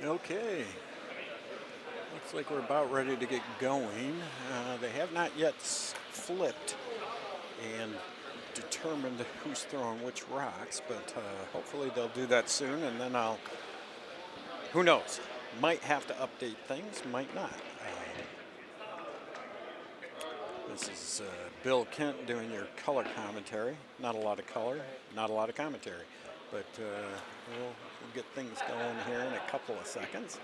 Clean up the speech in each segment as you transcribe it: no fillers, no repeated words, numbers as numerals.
Okay, looks like we're about ready to get going. They have not yet flipped and determined who's throwing which rocks, but hopefully they'll do that soon, and then who knows, might have to update things, might not. This is Bill Kent doing your color commentary. Not a lot of color, not a lot of commentary, but we'll get things going here in a couple of seconds.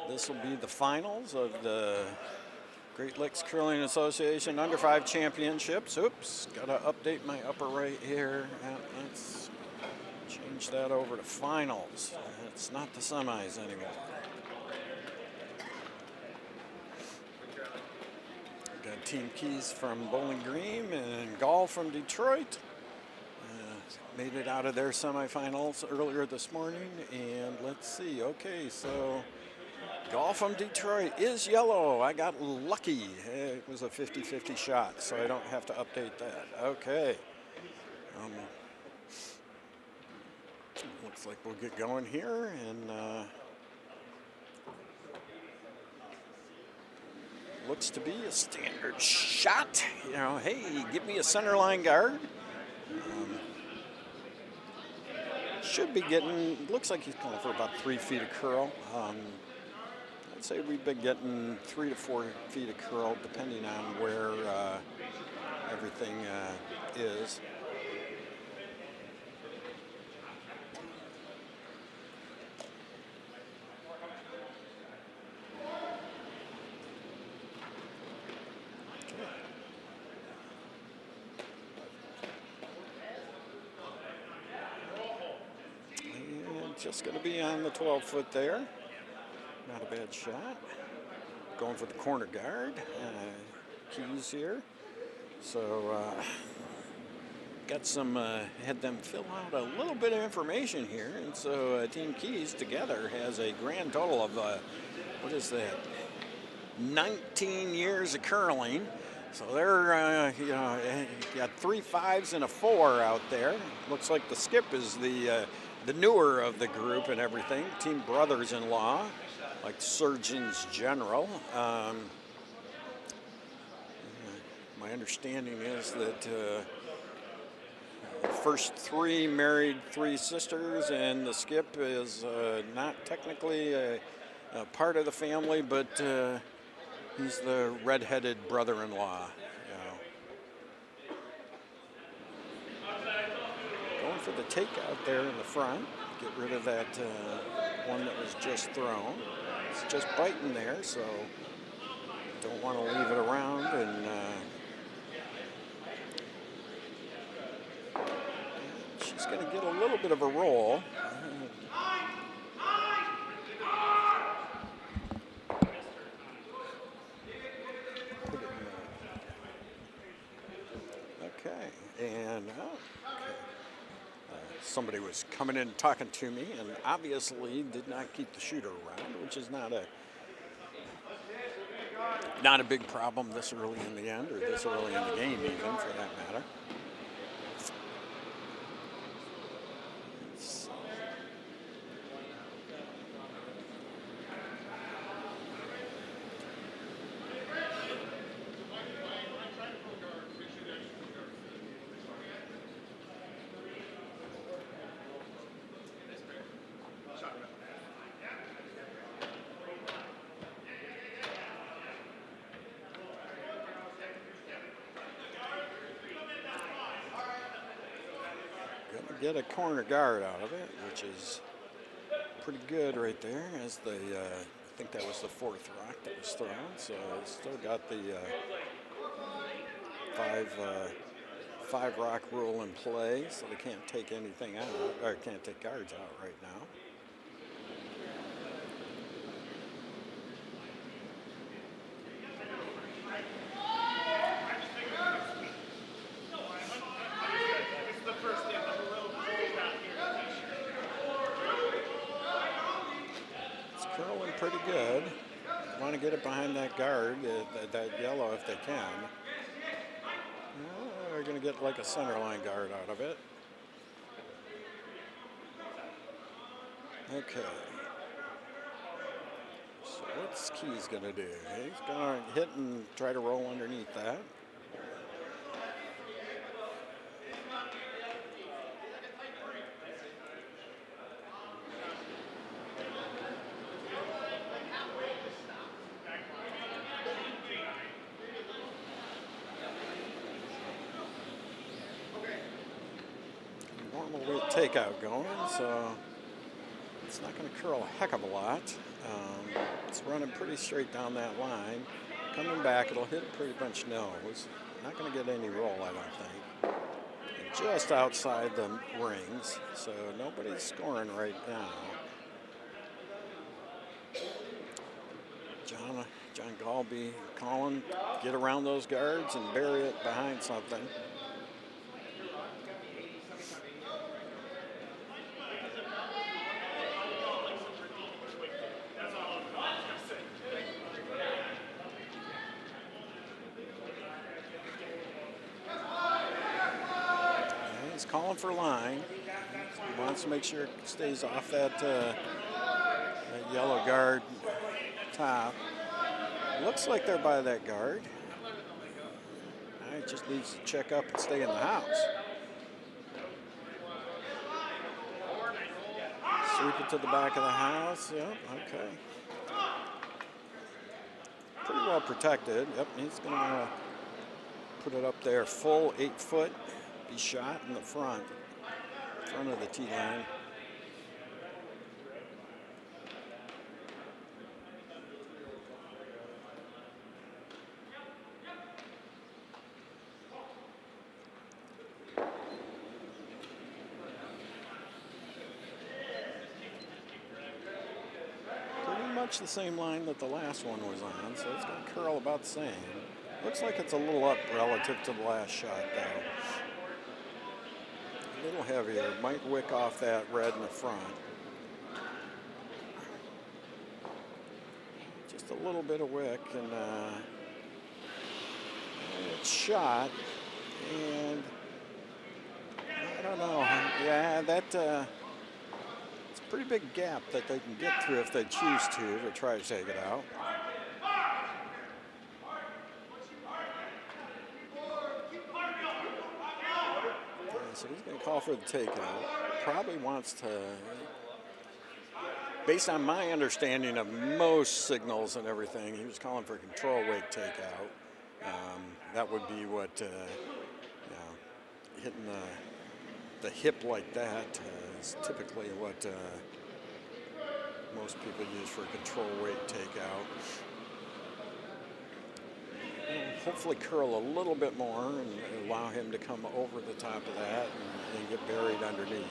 This will be the finals of the Great Lakes Curling Association Under 5 Championships. Oops, gotta update my upper right here. Let's change that over to finals. It's not the semis anymore. Got Team Keys from Bowling Green and Gall from Detroit. Made it out of their semifinals earlier this morning, and let's see. Okay, so Gall from Detroit is yellow. I got lucky. It was a 50-50 shot, so I don't have to update that. Okay. Looks like we'll get going here, and looks to be a standard shot. You know, hey, give me a center line guard. Should be getting, looks like he's going for about 3 feet of curl. I'd say we've been getting 3 to 4 feet of curl, depending on where everything is. Just going to be on the 12-foot there. Not a bad shot. Going for the corner guard. Keys here. So got some, had them fill out a little bit of information here. And so Team Keys together has a grand total of, what is that? 19 years of curling. So they're, you know, got 3 5s and a 4 out there. Looks like the skip is the newer of the group and everything. Team brothers-in-law, like surgeons general. My understanding is that the first 3 married 3 sisters, and the skip is not technically a part of the family, but he's the redheaded brother-in-law. Going for the takeout there in the front. Get rid of that one that was just thrown. It's just biting there, so don't want to leave it around. And she's going to get a little bit of a roll. Okay, and somebody was coming in and talking to me, and obviously did not keep the shooter around, which is not a big problem this early in the end, or this early in the game even, for that matter. Get a corner guard out of it, which is pretty good right there. As the I think that was the 4th rock that was thrown, so it's still got the 5 rock rule in play, so they can't take anything out, or can't take guards out right now. Pretty good. Want to get it behind that guard, that yellow if they can. They're going to get like a center line guard out of it. Okay. So what's Keys going to do? He's going to hit and try to roll underneath that. Normal weight takeout going, so it's not going to curl a heck of a lot. It's running pretty straight down that line. Coming back, it'll hit pretty much nose. Not going to get any roll, I don't think. And just outside the rings, so nobody's scoring right now. John Galby calling, get around those guards and bury it behind something. Calling for line. He wants to make sure it stays off that yellow guard top. Looks like they're by that guard. It just needs to check up and stay in the house. Sweep it to the back of the house. Yep, okay. Pretty well protected. Yep, he's going to put it up there full 8 foot. Be shot in the front of the tee line. Pretty much the same line that the last one was on, so it's going to curl about the same. Looks like it's a little up relative to the last shot, though. A little heavier, might wick off that red in the front. Just a little bit of wick, and it's shot, and I don't know. Yeah, it's a pretty big gap that they can get through if they choose to try to take it out. So he's going to call for the takeout. Probably wants to, based on my understanding of most signals and everything, he was calling for control weight takeout. That would be what, hitting the hip like that is typically what most people use for control weight takeout. Hopefully curl a little bit more and allow him to come over the top of that and get buried underneath.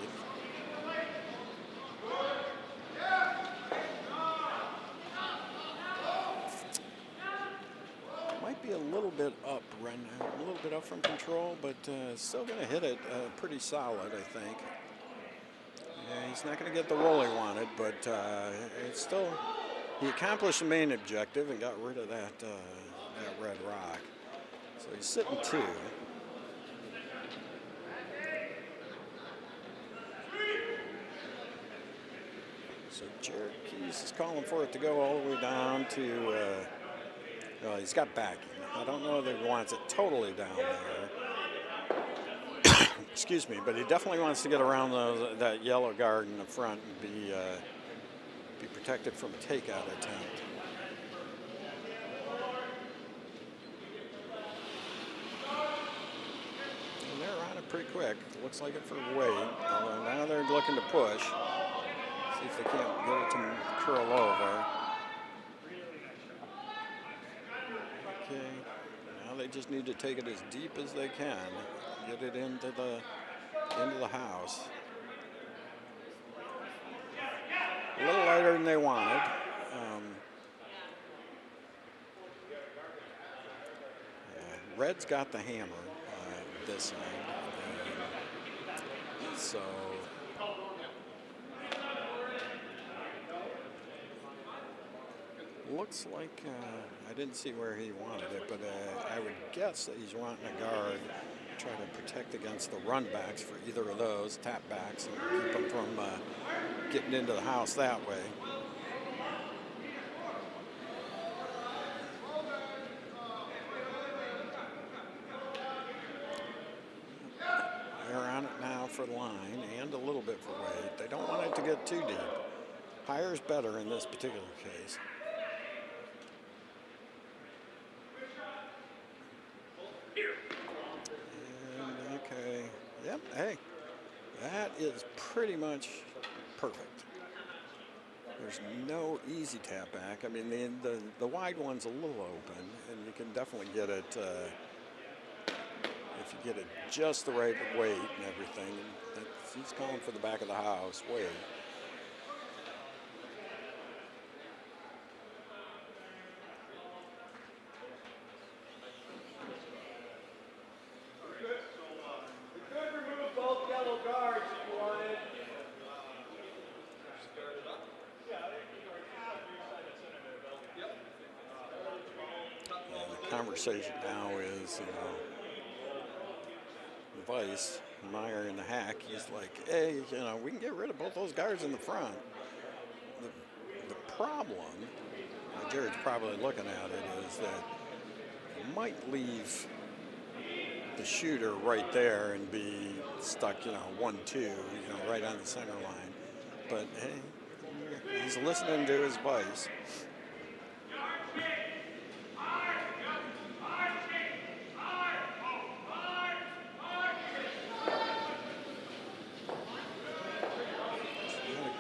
Might be a little bit up right now, a little bit up from control, but still going to hit it pretty solid, I think. Yeah, he's not going to get the roll he wanted, but it's still, he accomplished the main objective and got rid of that red rock. So he's sitting 2. So Jared Keys is calling for it to go all the way down to, well, he's got backing. I don't know whether he wants it totally down there. Excuse me, but he definitely wants to get around that yellow guard in the front and be protected from a takeout attempt. Pretty quick. Looks like it for weight. Now they're looking to push. See if they can't get it to curl over. Okay. Now they just need to take it as deep as they can. Get it into the house. A little lighter than they wanted. Red's got the hammer this side. So looks like I didn't see where he wanted it, but I would guess that he's wanting a guard to try to protect against the run backs for either of those tap backs and keep them from getting into the house that way. They're on it now for line and a little bit for weight. They don't want it to get too deep. Higher is better in this particular case. And okay, yep, hey, that is pretty much perfect. There's no easy tap back. I mean, the wide one's a little open, and you can definitely get it if you get it just the right weight and everything. He's calling for the back of the house weight. Conversation now is, Vice, Meyer, and the hack. He's like, hey, we can get rid of both those guards in the front. The problem, Jared's probably looking at it, is that you might leave the shooter right there and be stuck, 1-2, right on the center line. But hey, he's listening to his Vice.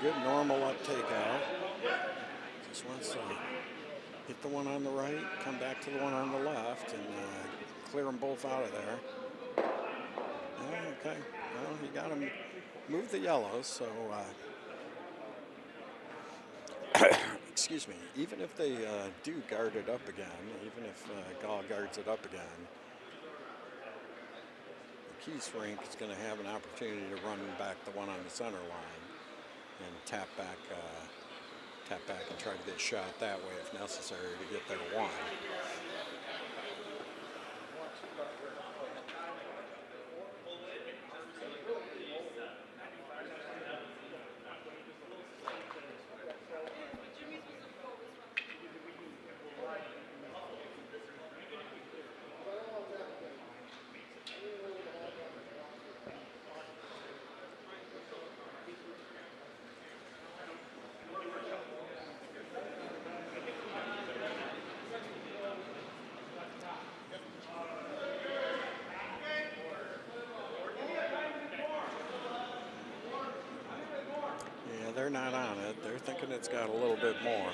Good normal uptake out. Just wants to hit the one on the right, come back to the one on the left, and clear them both out of there. Oh, okay. Well, he got him. Move the yellows, so excuse me. Even if they do guard it up again, even if Gall guards it up again, the Keys rink is going to have an opportunity to run back the one on the center line. And tap back and try to get shot that way if necessary to get their one. They're not on it. They're thinking it's got a little bit more.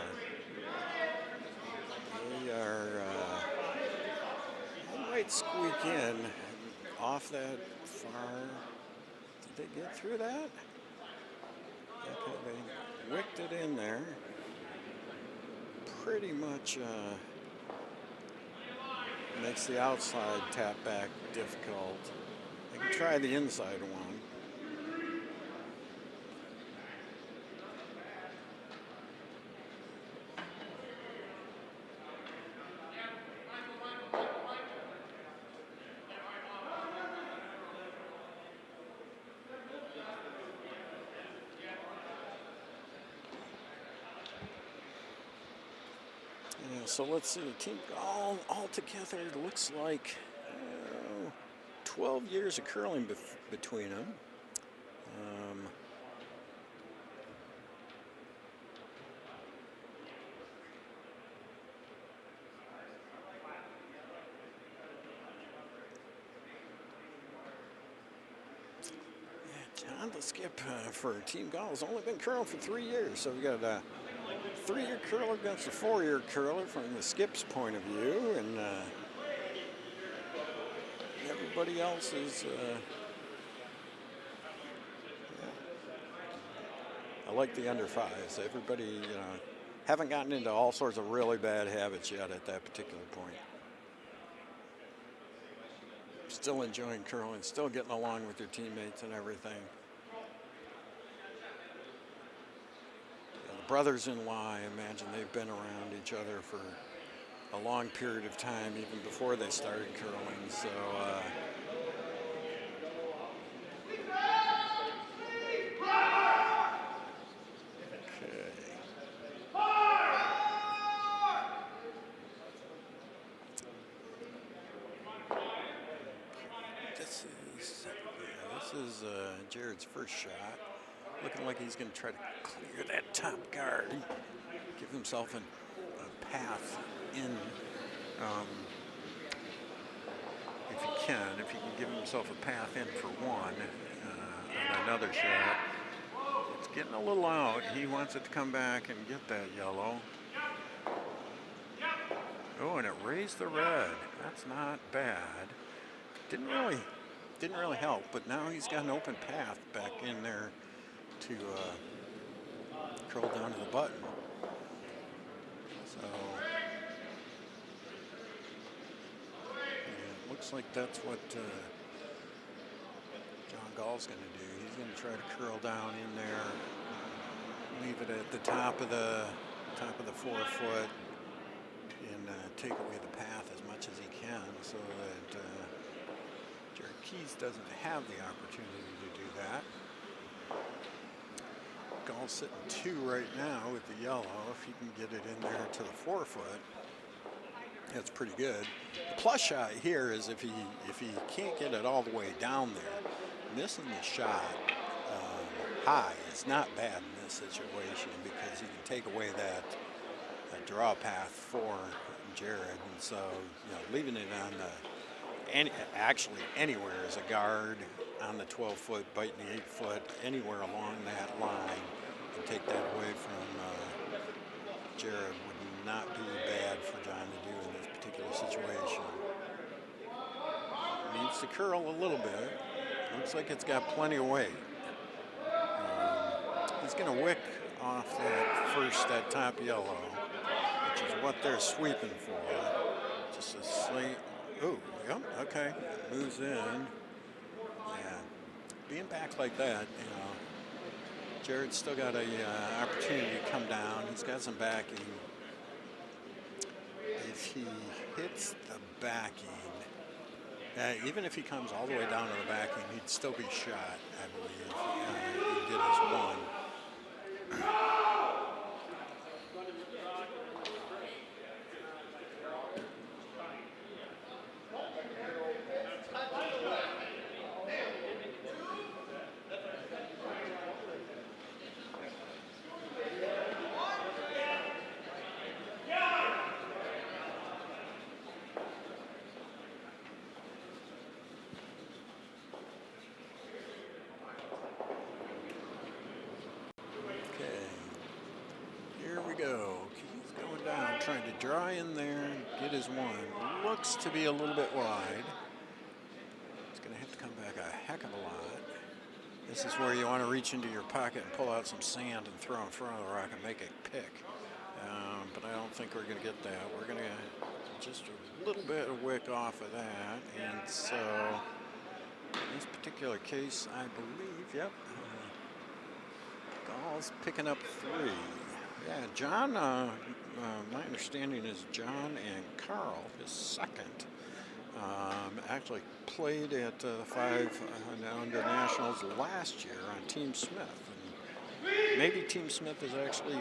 They might squeak in off that far. Did they get through that? Okay, they wicked it in there. Pretty much makes the outside tap back difficult. They can try the inside one. So let's see, team all together, it looks like 12 years of curling between them. John the Skip for Team Gall has only been curling for 3 years, so we got a 3-year curler against a 4-year curler from the Skip's point of view, and everybody else is. I like the under fives. Everybody, haven't gotten into all sorts of really bad habits yet at that particular point. Still enjoying curling, still getting along with your teammates and everything. Brothers-in-law, I imagine they've been around each other for a long period of time, even before they started curling. So, This is Jared's first shot. Looking like he's going to try to clear that top guard. Give himself a path in. If he can give himself a path in for one on another shot. It's getting a little out. He wants it to come back and get that yellow. Oh, and it raised the red. That's not bad. Didn't really help, but now he's got an open path back in there to curl down to the button. So yeah, it looks like that's what John Gall's going to do. He's going to try to curl down in there, leave it at the top of the forefoot, and take away the path as much as he can, so that Jared Keys doesn't have the opportunity to do that. Gall's sitting 2 right now with the yellow. If he can get it in there to the forefoot, that's pretty good. The plus shot here is if he can't get it all the way down there, missing the shot high is not bad in this situation, because he can take away that draw path for Jared, and so leaving it on actually anywhere as a guard on the 12-foot, biting the 8-foot, anywhere along that line, and take that away from Jared would not be bad for John to do in this particular situation. Needs to curl a little bit. Looks like it's got plenty of weight. He's going to wick off that top yellow, which is what they're sweeping for. Just a slight. Oh, yep, okay. Moves in. Yeah. Being back like that, Jared's still got a opportunity to come down. He's got some backing. If he hits the backing, even if he comes all the way down to the backing, he'd still be shot, I believe. He did his one. Go. Keys going down, trying to draw in there, get his one. Looks to be a little bit wide. It's going to have to come back a heck of a lot. This is where you want to reach into your pocket and pull out some sand and throw in front of the rock and make a pick. But I don't think we're going to get that. We're going to just a little bit of wick off of that. And so in this particular case, I believe, yep, Gall's picking up 3. Yeah, John, my understanding is John and Carl, his second, actually played at the 5 under Nationals last year on Team Smith. And maybe Team Smith is actually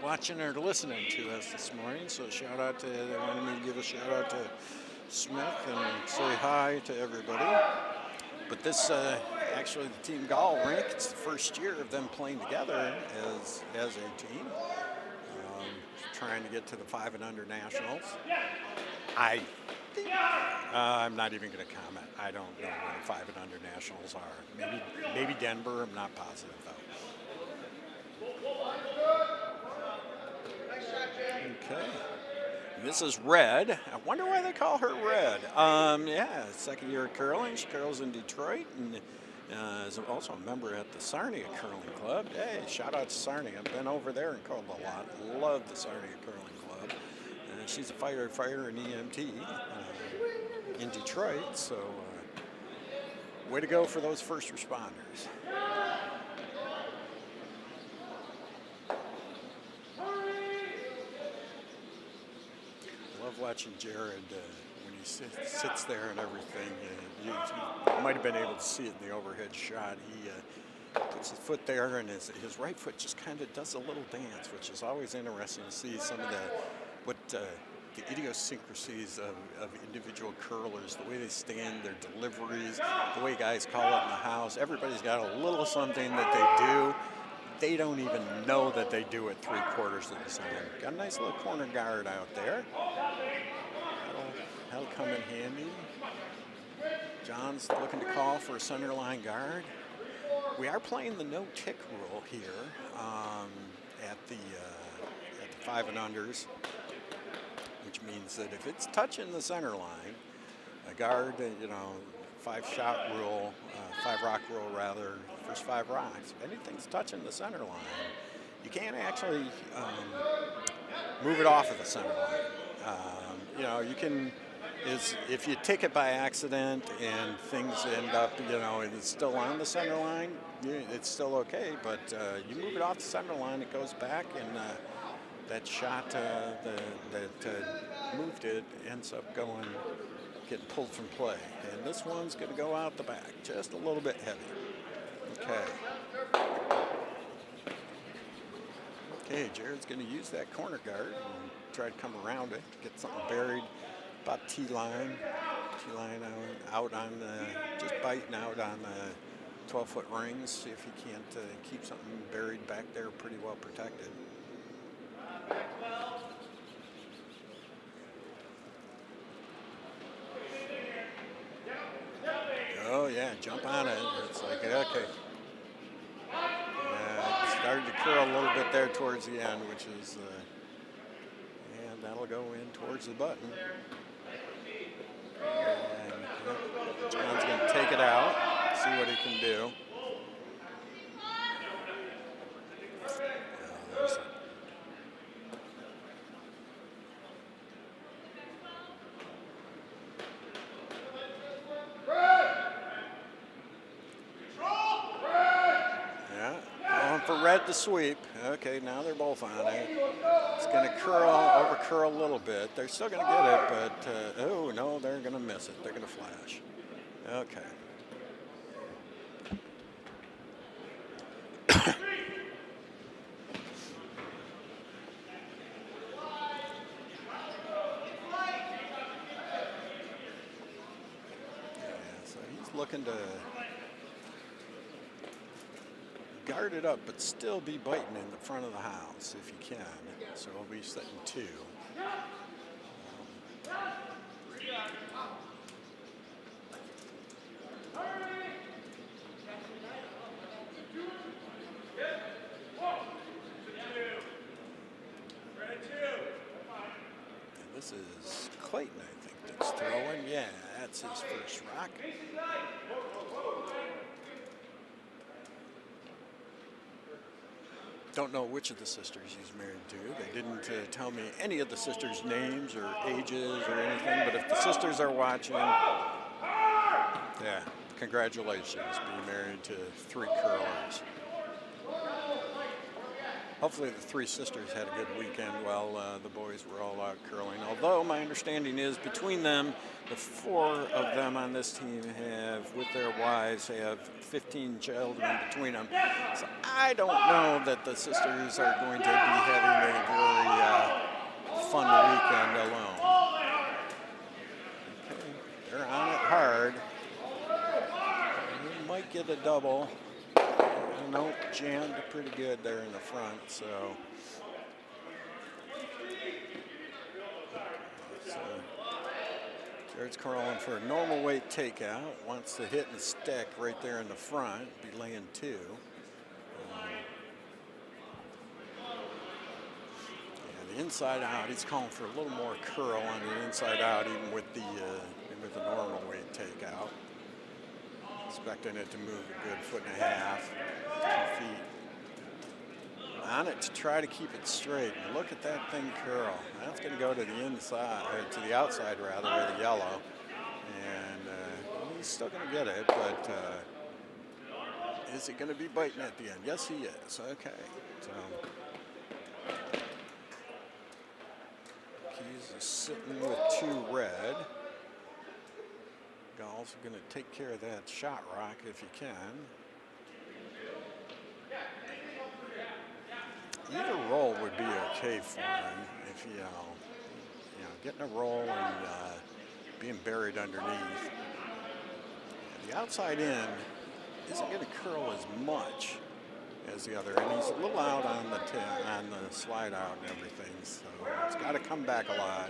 watching or listening to us this morning, so shout out to, they wanted me to give a shout out to Smith and say hi to everybody. But this, actually, the Team Gall rank, it's the first year of them playing together as a team, trying to get to the 5 and under Nationals. I think, I'm not even going to comment. I don't know what the 5 and under Nationals are. Maybe Denver. I'm not positive though. Okay. This is Red. I wonder why they call her Red. Yeah, second year of curling. She curls in Detroit and is also a member at the Sarnia Curling Club. Hey, shout out to Sarnia. I've been over there and curled a lot. Love the Sarnia Curling Club. She's a firefighter and EMT in Detroit. So way to go for those first responders. Love watching Jared when he sits there and everything. You might have been able to see it in the overhead shot. He puts his foot there, and his right foot just kind of does a little dance, which is always interesting to see some of the idiosyncrasies of individual curlers, the way they stand, their deliveries, the way guys call it in the house. Everybody's got a little something that they do. They don't even know that they do it 3/4 of the time. Got a nice little corner guard out there. That'll come in handy. John's looking to call for a center line guard. We are playing the no tick rule here at the 5 and unders, which means that if it's touching the center line, a guard, 5-shot rule, 5-rock rule rather, first 5 rocks. If anything's touching the center line, you can't actually move it off of the center line. You can. If you tick it by accident and things end up, and it's still on the center line, it's still okay. But you move it off the center line, it goes back, and that shot that moved it ends up getting pulled from play. And this one's going to go out the back, just a little bit heavy. Okay, Jared's going to use that corner guard and try to come around it to get something buried. About T-line out on just biting out on the 12-foot rings. See if he can't keep something buried back there, pretty well protected. Oh yeah, jump on it. It's like okay. It started to curl a little bit there towards the end, which is, and that'll go in towards the button. And John's going to take it out, see what he can do. Yeah, going for red to sweep. Okay, now they're both on it. It's going to over curl a little bit. They're still going to get it, but oh no, they're going to miss it. They're going to flash. Okay. So he's looking to guard it up, but still be biting in the front of the house if he can. So he'll be setting 2. And this is Clayton, I think, that's throwing. Yeah, that's his first rock. Don't know which of the sisters he's married to. They didn't tell me any of the sisters' names or ages or anything, but if the sisters are watching, yeah, congratulations, being married to 3 curlers. Hopefully the 3 sisters had a good weekend while the boys were all out curling. Although my understanding is between them, the 4 of them on this team have, with their wives, have 15 children between them. So I don't know that the sisters are going to be having a very fun weekend alone. Okay, they're on it hard. They might get a double. Nope, jammed pretty good there in the front, so Jared's calling for a normal weight takeout, wants to hit and stick right there in the front, be laying 2. Yeah, the inside out, he's calling for a little more curl on the inside out, even with the normal weight takeout. Expecting it to move a good 1.5 feet, 2 feet. On it to try to keep it straight. And look at that thing curl. That's going to go to the inside, or to the outside rather, where the yellow. And he's still going to get it, but is he going to be biting at the end? Yes, he is. Okay. So Keys is sitting with 2 red. Gall's going to take care of that shot rock if you can. either roll would be okay for him if getting a roll and being buried underneath. The outside end isn't going to curl as much as the other, and he's a little out on the slide out and everything, so it's got to come back a lot.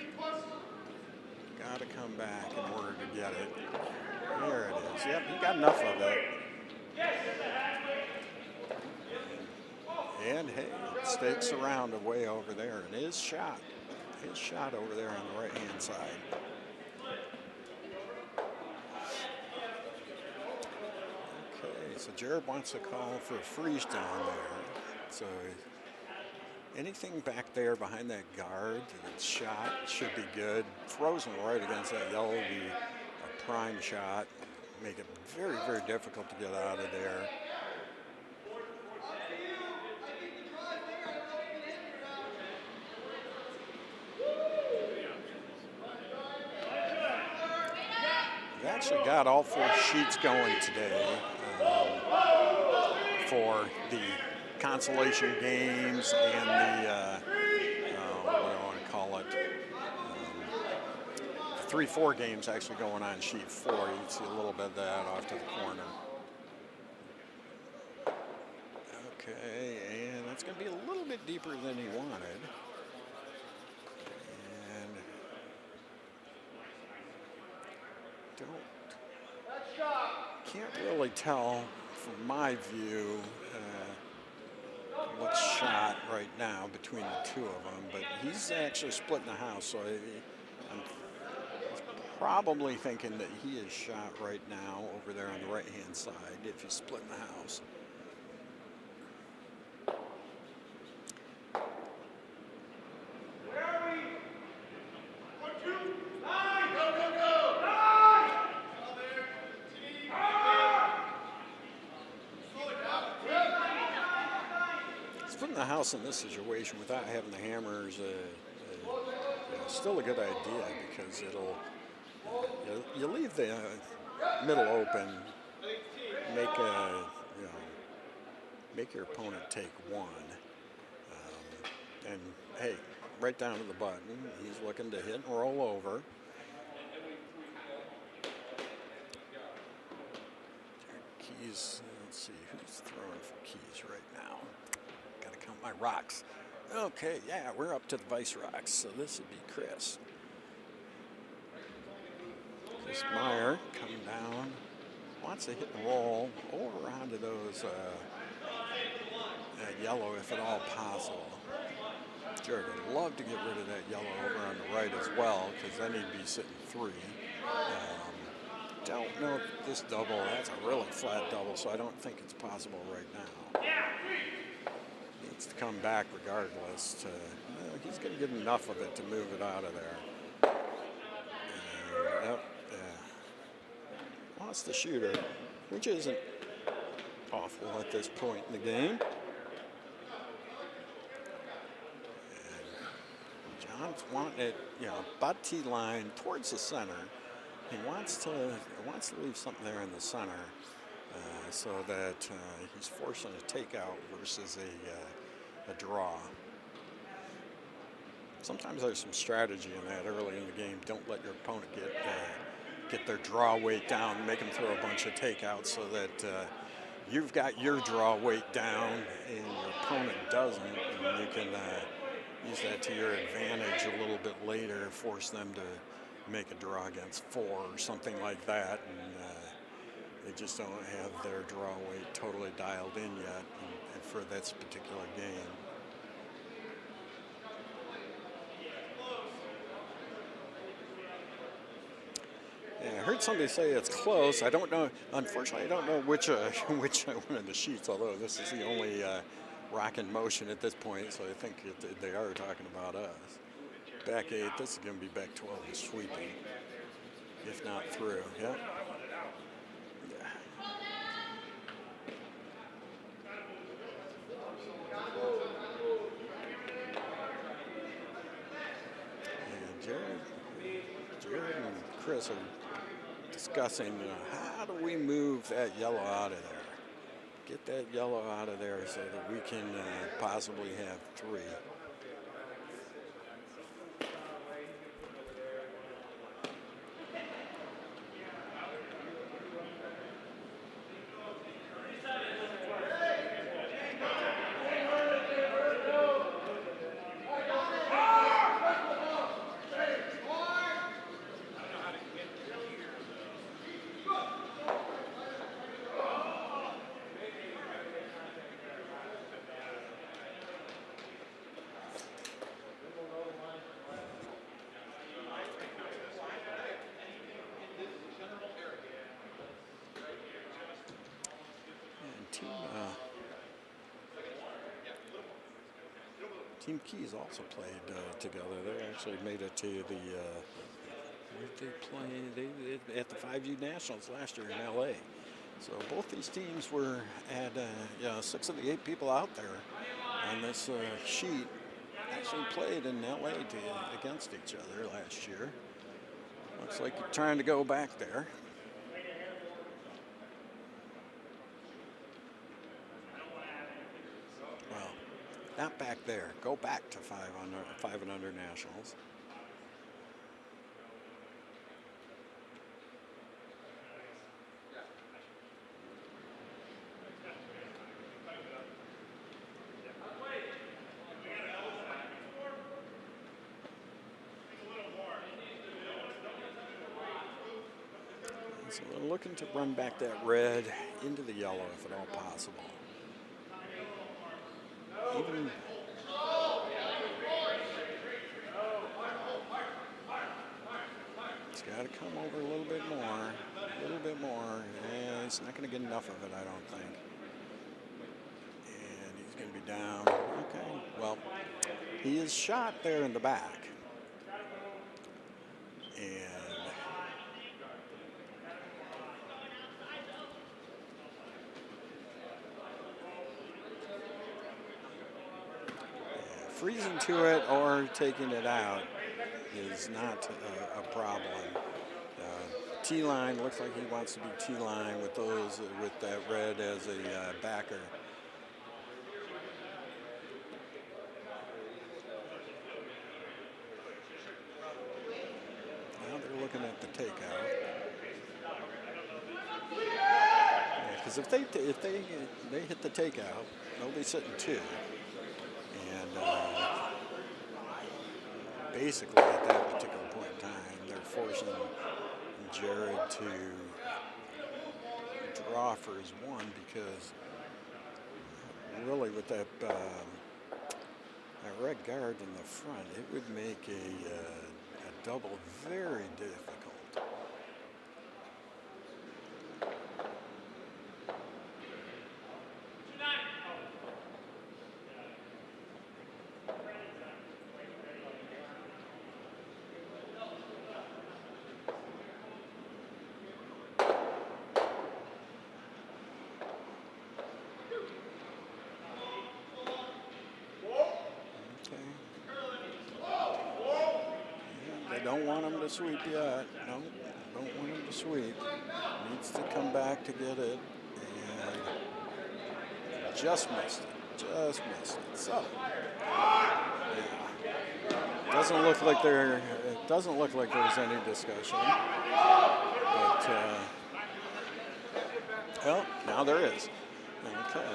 Got to come back in order to get it. There it is. Yep, he got enough of it. And hey, stakes around way over there, and his shot over there on the right-hand side. Okay, so Jared wants to call for a freeze down there. So anything back there behind that guard that's shot should be good. Frozen right against that yellow would be a prime shot. Make it very, very difficult to get out of there. We actually got all 4 sheets going today for the consolation games and the, what do I want to call it, 3-4 games actually going on sheet 4. You can see a little bit of that off to the corner. Okay, and that's going to be a little bit deeper than he wanted. And can't really tell from my view what's shot right now between the two of them, but he's actually splitting the house, so I'm probably thinking that he is shot right now over there on the right-hand side if he's splitting the house. Splitting the house in this situation without having the hammer is still a good idea, because it'll you leave the middle open, make your opponent take one, and hey, right down to the button. He's looking to hit and roll over. Keys. Let's see who's throwing for keys right now. Got to count my rocks. Okay, yeah, we're up to the vice rocks, so this would be Chris. Chris Meyer coming down, wants to hit and roll over onto those yellow if at all possible. Jared would love to get rid of that yellow over on the right as well, because then he'd be sitting 3. Don't know if this double, that's a really flat double, so I don't think it's possible right now. Needs to come back regardless. He's going to get enough of it to move it out of there. Lost the shooter, which isn't awful at this point in the game. And John's wanting it, butt tee line towards the center. He wants to leave something there in the center, so that he's forcing a takeout versus a draw. Sometimes there's some strategy in that early in the game. Don't let your opponent get their draw weight down, make them throw a bunch of takeouts, so that you've got your draw weight down and your opponent doesn't, and you can use that to your advantage a little bit later, force them to make a draw against 4 or something like that, and they just don't have their draw weight totally dialed in yet, and for this particular game. Yeah, I heard somebody say it's close. I don't know. Unfortunately, I don't know which one of the sheets, although this is the only rock in motion at this point, so I think they are talking about us. Back 8, this is going to be back 12 and sweeping, if not through. Yep. Yeah. And Jared and Chris are discussing, how do we move that yellow out of there? get that yellow out of there so that we can possibly have 3. Team Keys also played together. They actually made it to the where did they play? They at the 5U Nationals last year in LA. So both these teams were at 6 of the 8 people out there on this sheet actually played in LA against each other last year. Looks like you're trying to go back there. Well, not back there. Go back to 5 and under nationals. So we're looking to run back that red into the yellow if at all possible. Even it's got to come over a little bit more, and he's not going to get enough of it, I don't think. And he's going to be down. Okay, well, he is shot there in the back. Freezing to it or taking it out is not a problem. T-line looks like he wants to be T-line with those with that red as a backer. Now they're looking at the takeout. Because if they hit the takeout, they'll be sitting 2. Basically, at that particular point in time, they're forcing Jared to draw for his 1 because really with that red guard in the front, it would make a double very difficult. Don't want him to sweep yet. No, don't want him to sweep. Needs to come back to get it. And just missed it. Just missed it. So, yeah. Doesn't look like there's any discussion. But well, now there is. Okay.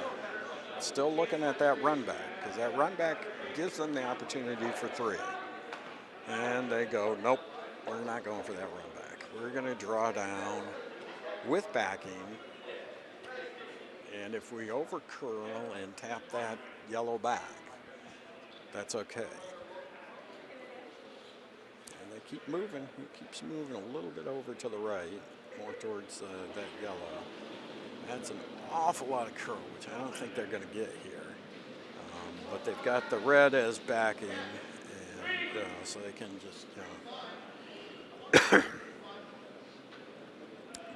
Still looking at that run back because that run back gives them the opportunity for 3. And they go, nope, we're not going for that run back. We're going to draw down with backing. And if we over curl and tap that yellow back, that's okay. And they keep moving. He keeps moving a little bit over to the right, more towards that yellow. That's an awful lot of curl, which I don't think they're going to get here. But they've got the red as backing. So they can just,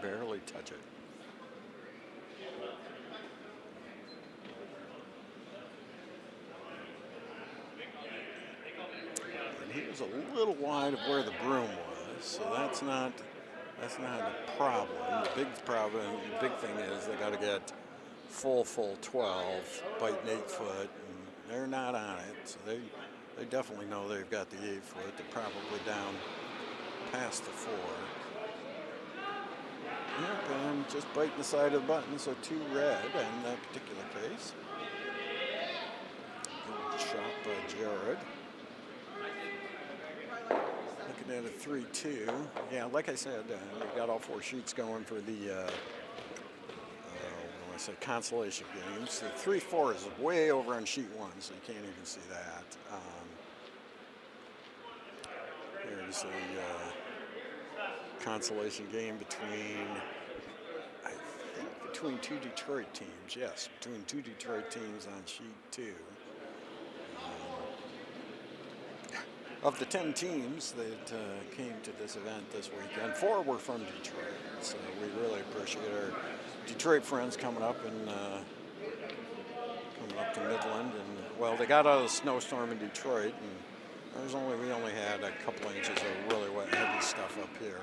barely touch it. And he was a little wide of where the broom was, so that's not a problem. The big thing is they got to get full 12, biting 8 foot, and they're not on it. So they definitely know they've got the 8 foot. They're probably down past the 4. Yep, and just biting the side of the button, so 2 red in that particular case. Good shot by Jared. Looking at a 3-2. Yeah, like I said, we got all 4 sheets going for the what do I say, consolation games. The 3-4 is way over on sheet 1, so you can't even see that. There's a consolation game between, I think, between 2 Detroit teams. Yes, between 2 Detroit teams on sheet 2. Of the 10 teams that came to this event this weekend, 4 were from Detroit. So we really appreciate our Detroit friends coming up and coming up to Midland. And well, they got out of the snowstorm in Detroit, and we only had a couple inches of really wet, heavy stuff up here.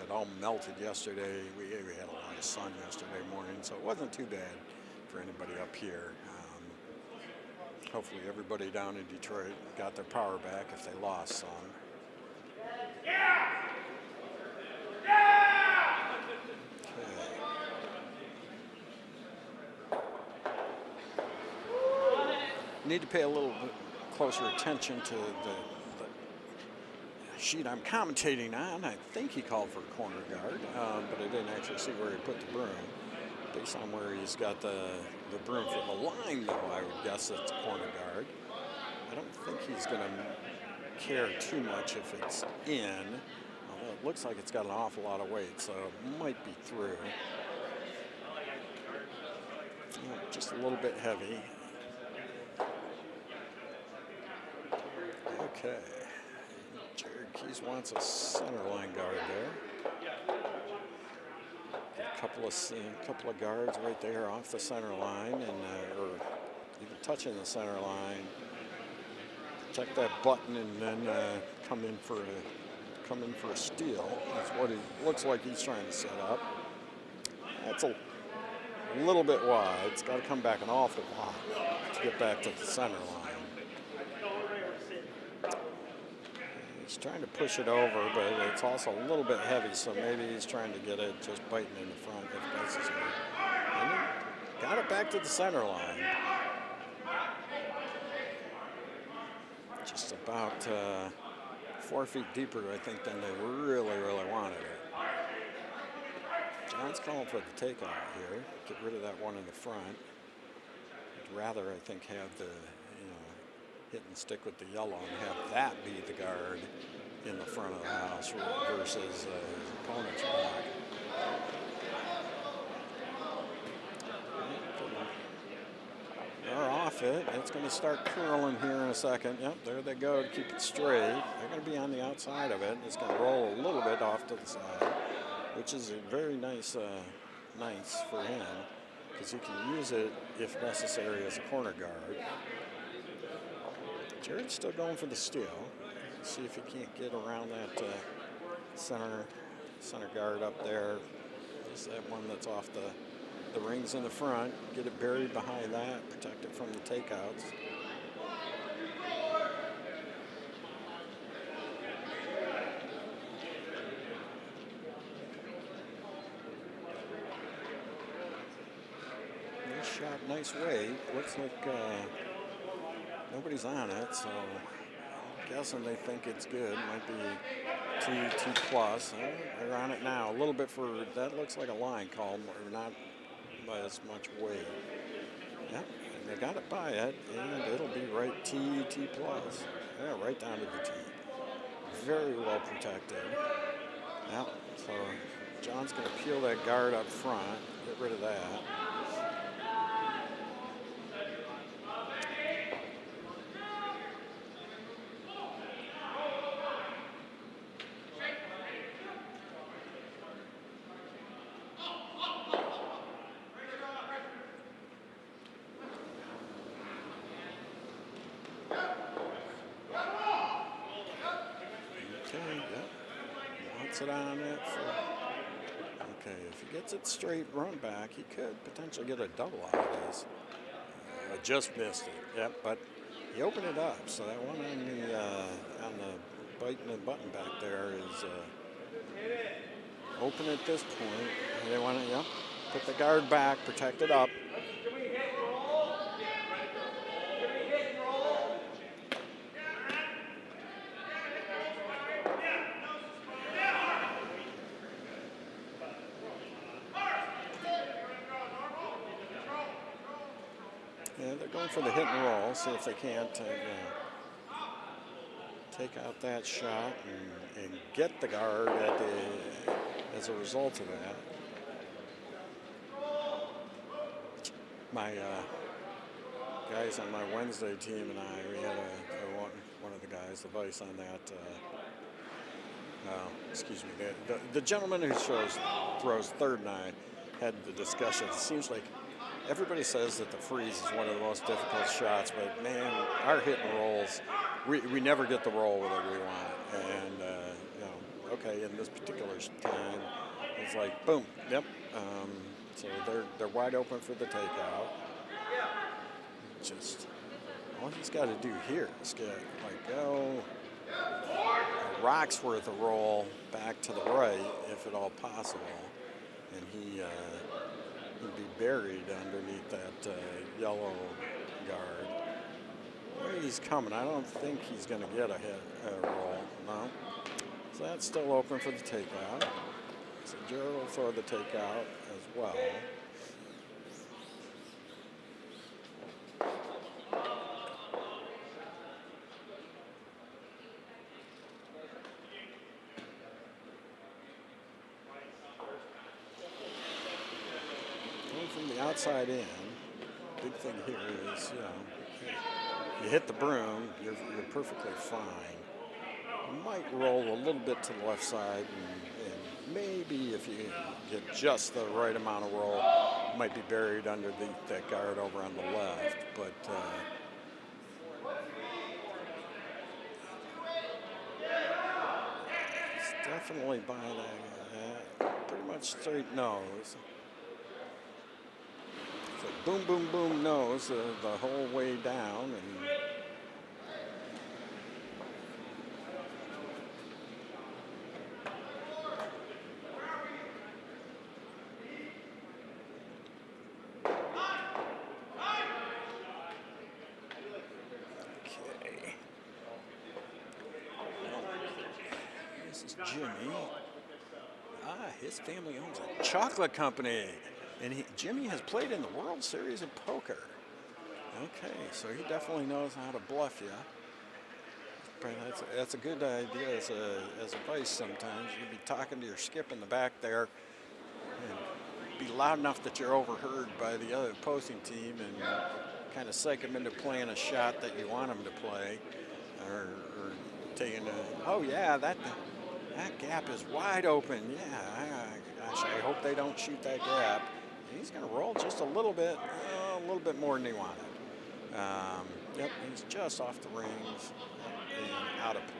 It all melted yesterday. We had a lot of sun yesterday morning, so it wasn't too bad for anybody up here. Hopefully everybody down in Detroit got their power back if they lost some. Okay. Need to pay a little bit closer attention to the sheet I'm commentating on. I think he called for a corner guard, but I didn't actually see where he put the broom. Based on where he's got the broom for the line, though, I would guess it's a corner guard. I don't think he's going to care too much if it's in. Although it looks like it's got an awful lot of weight, so it might be through. Just a little bit heavy. Okay. Jared Keys wants a center line guard there. A couple of guards right there off the center line, and or even touching the center line. Check that button, and then come in for a steal. That's what it looks like he's trying to set up. That's a little bit wide. It's got to come back an awful lot to get back to the center line. He's trying to push it over, but it's also a little bit heavy, so maybe he's trying to get it just biting in the front if necessary. And he got it back to the center line. Just about 4 feet deeper, I think, than they really wanted it. John's calling for the takeout here. Get rid of that one in the front. I'd rather, I think, have the hit and stick with the yellow and have that be the guard in the front of the house versus his opponent's back. They're off it. It's going to start curling here in a second. Yep, there they go to keep it straight. They're going to be on the outside of it. It's going to roll a little bit off to the side, which is a very nice for him because he can use it if necessary as a corner guard. Jared's still going for the steal. See if he can't get around that center guard up there. There's that one that's off the rings in the front. Get it buried behind that. Protect it from the takeouts. Nice shot, nice weight. Looks like nobody's on it, so I'm guessing they think it's good. Might be 2 plus. They're on it now. A little bit for that. Looks like a line call, or not by as much weight. Yep, and they got it by it, and it'll be right T plus. Yeah, right down to the T. Very well protected. Yep. So John's going to peel that guard up front. Get rid of that. It on it. Okay, if he gets it straight run back, he could potentially get a double out of this. Just missed it. Yep, but he opened it up. So that one on the biting the button back there is open at this point. They want to, yeah, put the guard back, protect it up. Yeah, they're going for the hit and roll. See if they can't take out that shot and get the guard as a result of that. My guys on my Wednesday team and I, we had one of the guys, the vice on that. Excuse me, the gentleman who throws third and I had the discussion. It seems like everybody says that the freeze is one of the most difficult shots, but man, our hit and rolls, we never get the roll that we want. And okay, in this particular time, it's like boom, yep. So they're wide open for the takeout. Just all he's got to do here is get a rock's worth of roll back to the right, if at all possible, and he'd be buried underneath that yellow guard. Where he's coming, I don't think he's going to get a roll. No. So that's still open for the takeout. So Jared will throw the takeout as well. Going from the outside in, big thing here is, you hit the broom, you're perfectly fine. You might roll a little bit to the left side, and maybe if you get just the right amount of roll, you might be buried underneath that guard over on the left. But it's definitely by that pretty much straight nose. So boom, boom, boom nose the whole way down, and Jimmy, his family owns a chocolate company, and Jimmy has played in the World Series of Poker. Okay, so he definitely knows how to bluff you. But that's a good idea as advice sometimes. You'd be talking to your skip in the back there, and be loud enough that you're overheard by the other opposing team, and kind of psych them into playing a shot that you want them to play, or taking oh yeah, that gap is wide open. Yeah, gosh, I hope they don't shoot that gap. He's going to roll just a little bit more than he wanted. Yep, he's just off the rings and out of play.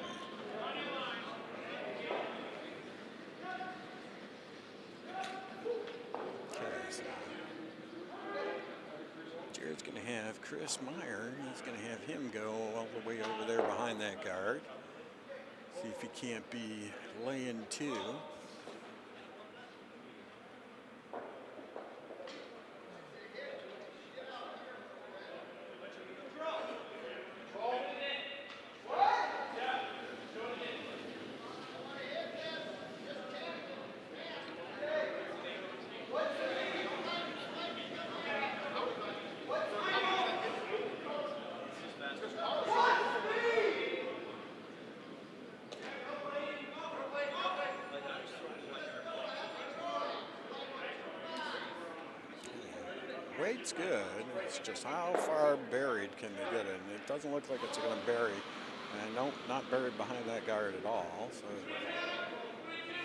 Okay, so Jared's going to have Chris Meyer. He's going to have him go all the way over there behind that guard. See if he can't be laying two. Weight's good. It's just how far buried can they get it? And it doesn't look like it's going to bury. And no, not buried behind that guard at all. So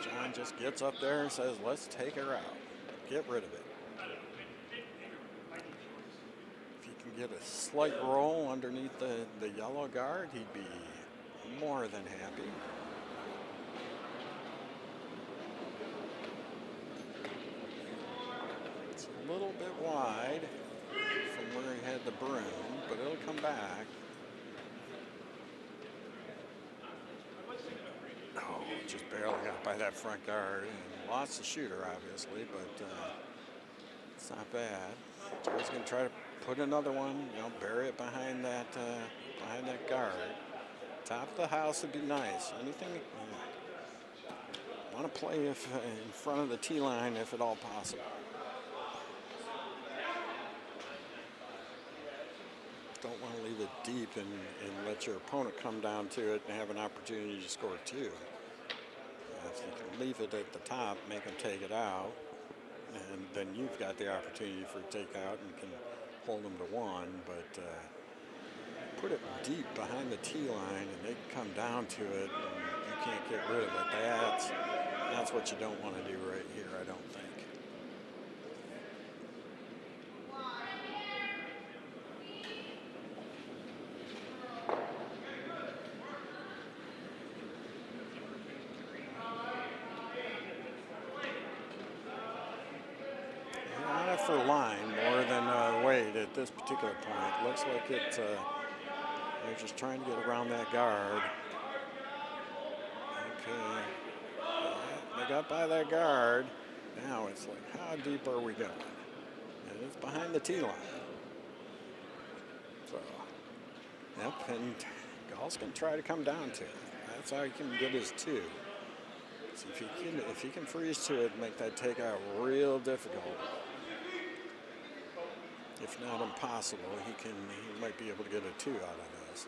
John just gets up there and says, let's take her out. Get rid of it. If he can get a slight roll underneath the yellow guard, he'd be more than happy. little bit wide from where he had the broom, but it'll come back. Oh, just barely got by that front guard and lost the shooter, obviously, but it's not bad. Joe's going to try to put another one, you know, bury it behind that guard. Top of the house would be nice. Anything want to play if in front of the tee line if at all possible. Don't want to leave it deep and let your opponent come down to it and have an opportunity to score two. If you can leave it at the top, make them take it out, and then you've got the opportunity for a takeout and can hold them to one. But put it deep behind the tee line and they can come down to it and you can't get rid of it. That's what you don't want to do right here, I don't think. For line more than weight at this particular point. Looks like it's they're just trying to get around that guard. Okay, they got by that guard. Now it's like, how deep are we going? And it's behind the tee line. So, yep, and Gall's going to try to come down to it. That's how he can get his two. So if he can freeze to it and make that takeout real difficult, if not impossible, he might be able to get a two out of this.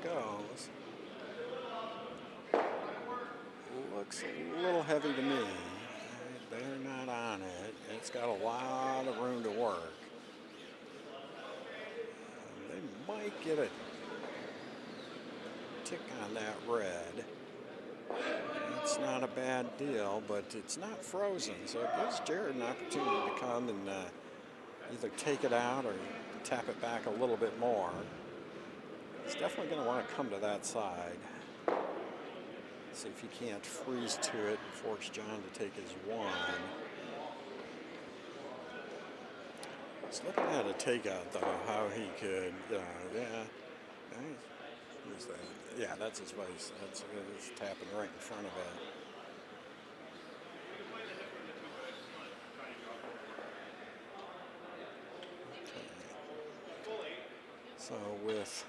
Goes. Looks a little heavy to me. They're not on it. It's got a lot of room to work. They might get a tick on that red. It's not a bad deal, but it's not frozen, so it gives Jared an opportunity to come and either take it out or tap it back a little bit more. He's definitely going to want to come to that side. See if he can't freeze to it and force John to take his one. He's looking at a takeout, though, how he could, yeah, that's his vice. He's tapping right in front of it. Okay. So with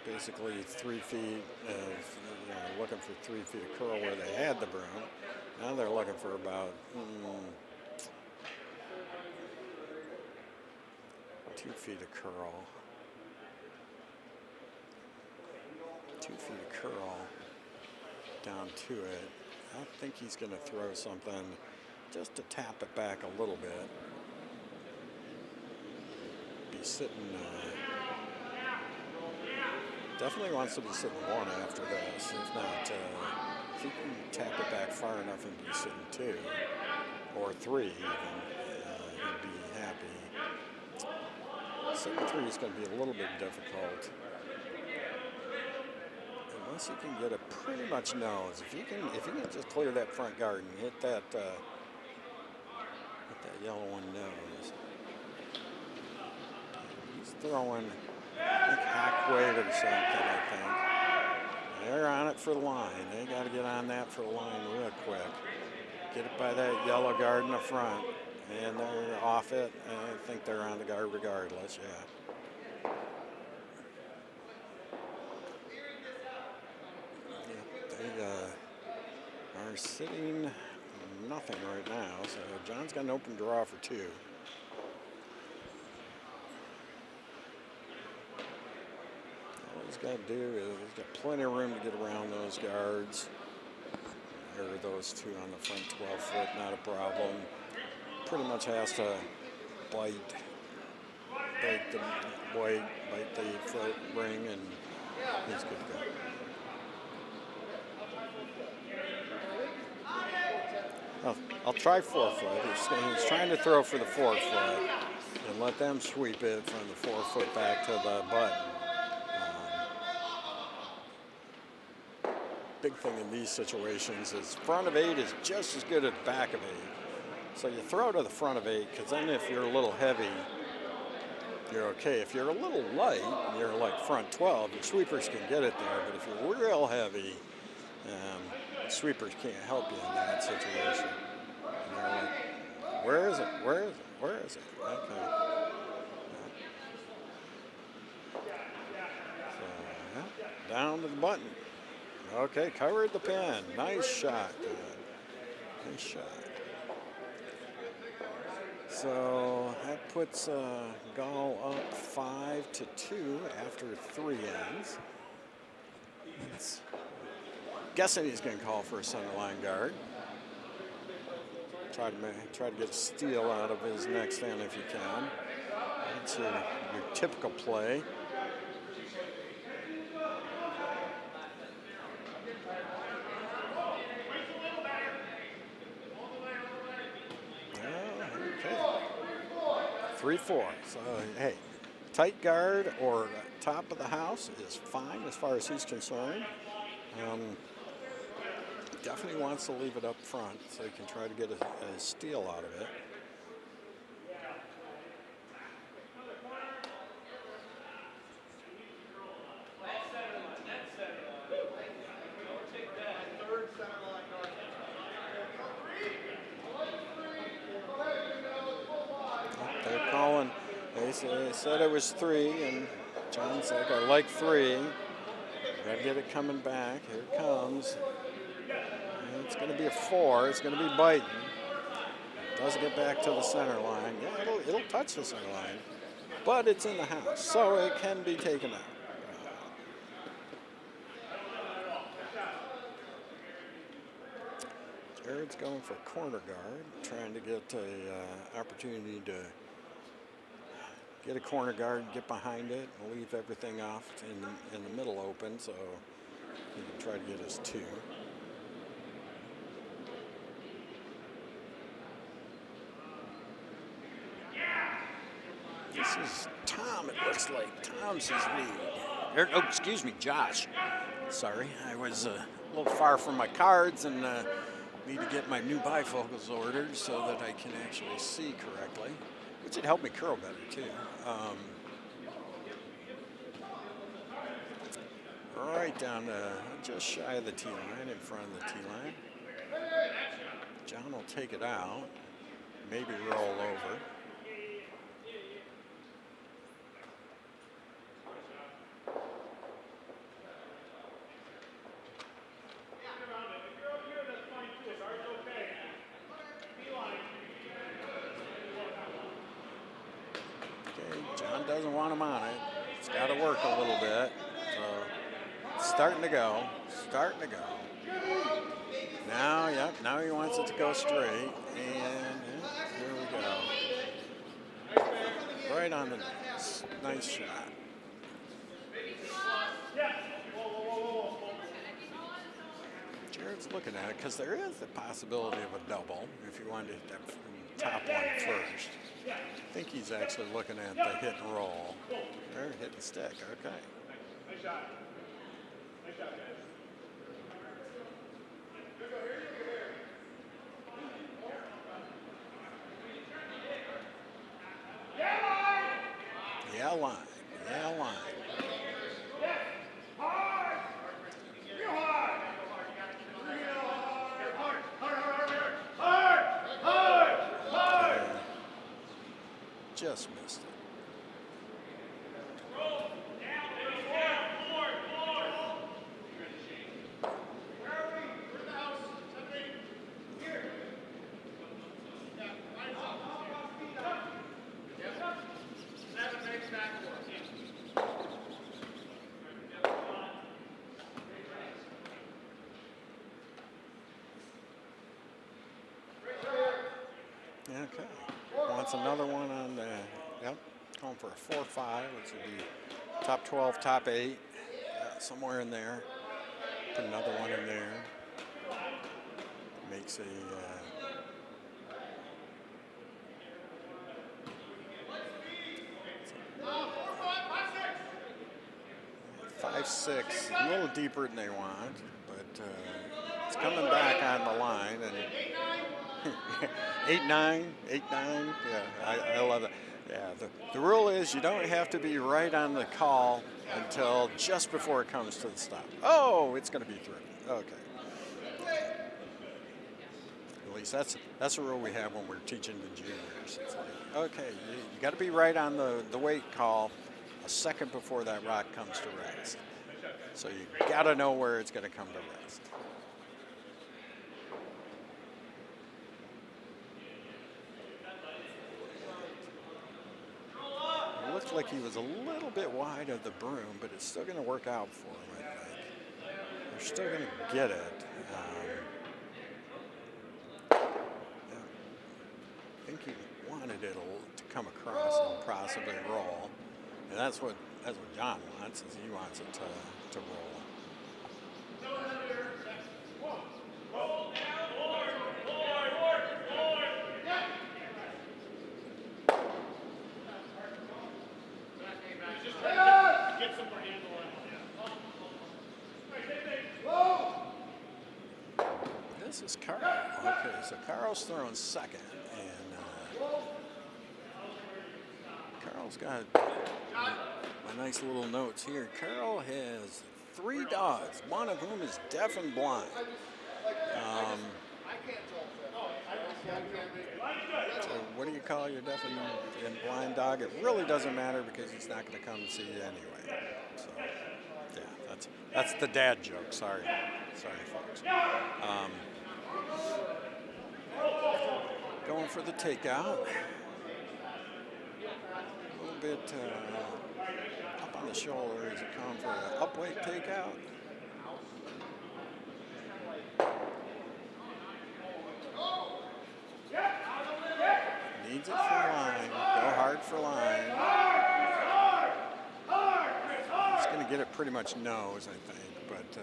basically 3 feet of, looking for 3 feet of curl where they had the broom. Now they're looking for about 2 feet of curl. 2 feet of curl down to it. I think he's going to throw something just to tap it back a little bit. Be sitting, definitely wants to be sitting one after this. If not, if he can tap it back far enough and be sitting 2 or 3 even, he'd be happy. Sitting 3 is going to be a little bit difficult. Unless you can get a pretty much nose. If you can just clear that front guard and hit that yellow one nose. He's throwing like half weight or something, I think. They're on it for the line. They got to get on that for the line real quick. Get it by that yellow guard in the front. And they're off it. And I think they're on the guard regardless, yeah. They are sitting nothing right now. So John's got an open draw for 2. He's got to do is he's got plenty of room to get around those guards. Or those two on the front 12 foot, not a problem. Pretty much has to bite the foot ring, and he's good to go. I'll try 4 foot. He's trying to throw for the 4 foot and let them sweep it from the 4 foot back to the button. Big thing in these situations is front of 8 is just as good as back of 8. So you throw to the front of 8, because then if you're a little heavy, you're okay. If you're a little light, you're like front 12, your sweepers can get it there. But if you're real heavy, sweepers can't help you in that situation. And they're like, where is it? Where is it? Where is it? Okay. So, yeah, down to the button. Okay, covered the pin. Nice shot. Good. Nice shot. So that puts Gall up 5-2 after 3 ends. Guessing he's going to call for a center line guard. Try to get a steal out of his next end if you can. That's your typical play. Okay. 3-4. So, hey, tight guard or top of the house is fine as far as he's concerned. Definitely wants to leave it up front so he can try to get a steal out of it. They're calling. They said it was 3, and John's like, I like 3. Gotta get it coming back. Here it comes. And it's going to be a 4. It's going to be biting. It does get back to the center line. Yeah, it'll touch the center line, but it's in the house, so it can be taken out. Jared's going for corner guard, trying to get an opportunity to get a corner guard, get behind it, and leave everything off in the middle open, so he can try to get his 2. This is Tom, it looks like. Tom's his lead. Oh, excuse me, Josh. Sorry, I was a little far from my cards and need to get my new bifocals ordered so that I can actually see correctly, which would help me curl better too. Right down to just shy of the tee line, in front of the tee line. John will take it out, maybe roll over. Doesn't want him on it. It's got to work a little bit. So it's starting to go. Starting to go. Now, yep, now he wants it to go straight. And here we go. Right on the nose. Nice shot. Jared's looking at it because there is the possibility of a double if you wanted to hit that top one first. I think he's actually looking at the hit and roll. Or hit and stick, okay. Nice shot. Nice shot, guys. Yeah, line. Yeah, line. Just missed it. Okay. Wants another one on the, yep, going for a 4-5, which would be top 12, top 8, somewhere in there. Put another one in there. Makes a 5-6, a little deeper than they want, but it's coming back on the line. And 8-9, 8-9. Yeah, I love it. Yeah, the rule is you don't have to be right on the call until just before it comes to the stop. Oh, it's going to be through. Okay. At least that's a rule we have when we're teaching the juniors. It's like, okay, you got to be right on the weight call a second before that rock comes to rest. So you got to know where it's going to come to rest. It looked like he was a little bit wide of the broom, but it's still going to work out for him, I think. They're still going to get it. I think he wanted it to come across and possibly roll. And that's what John wants, is he wants it to roll. This is Carl. Okay, so Carl's throwing second, and Carl's got my nice little notes here. Carl has 3 dogs, one of whom is deaf and blind. So what do you call your deaf and blind dog? It really doesn't matter because he's not going to come and see you anyway. So yeah, that's the dad joke. Sorry, folks. Going for the takeout. A little bit up on the shoulder. Is it going for an up-weight takeout? Needs it for line. Go hard for line. He's going to get it pretty much nose, I think, but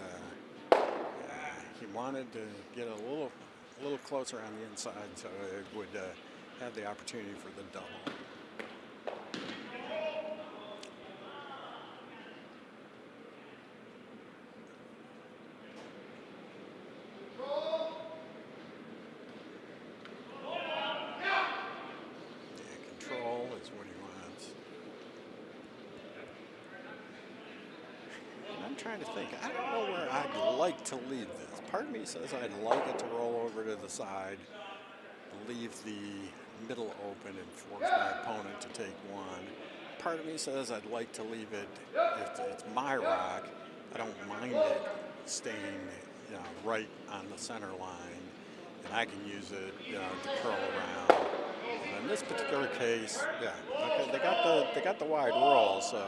he wanted to get a little closer on the inside, so it would have the opportunity for the double. Yeah, control is what he wants. And I'm trying to think. I don't know where I'd like to leave this. Part of me says I'd like it to roll over to the side, leave the middle open, and force my opponent to take one. Part of me says I'd like to leave it, if it's my rock, I don't mind it staying, right on the center line, and I can use it, to curl around. And in this particular case, yeah, okay, they got the wide roll, so.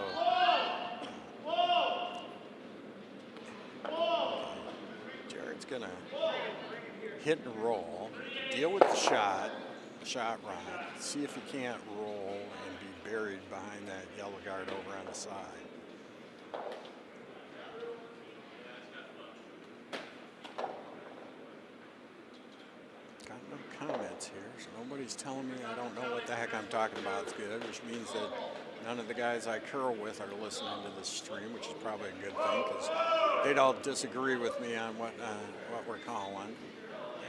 Going to hit and roll, deal with the shot rock, see if he can't roll and be buried behind that yellow guard over on the side. Got no comments here, so nobody's telling me I don't know what the heck I'm talking about is good, which means that none of the guys I curl with are listening to this stream, which is probably a good thing, because they'd all disagree with me on what we're calling.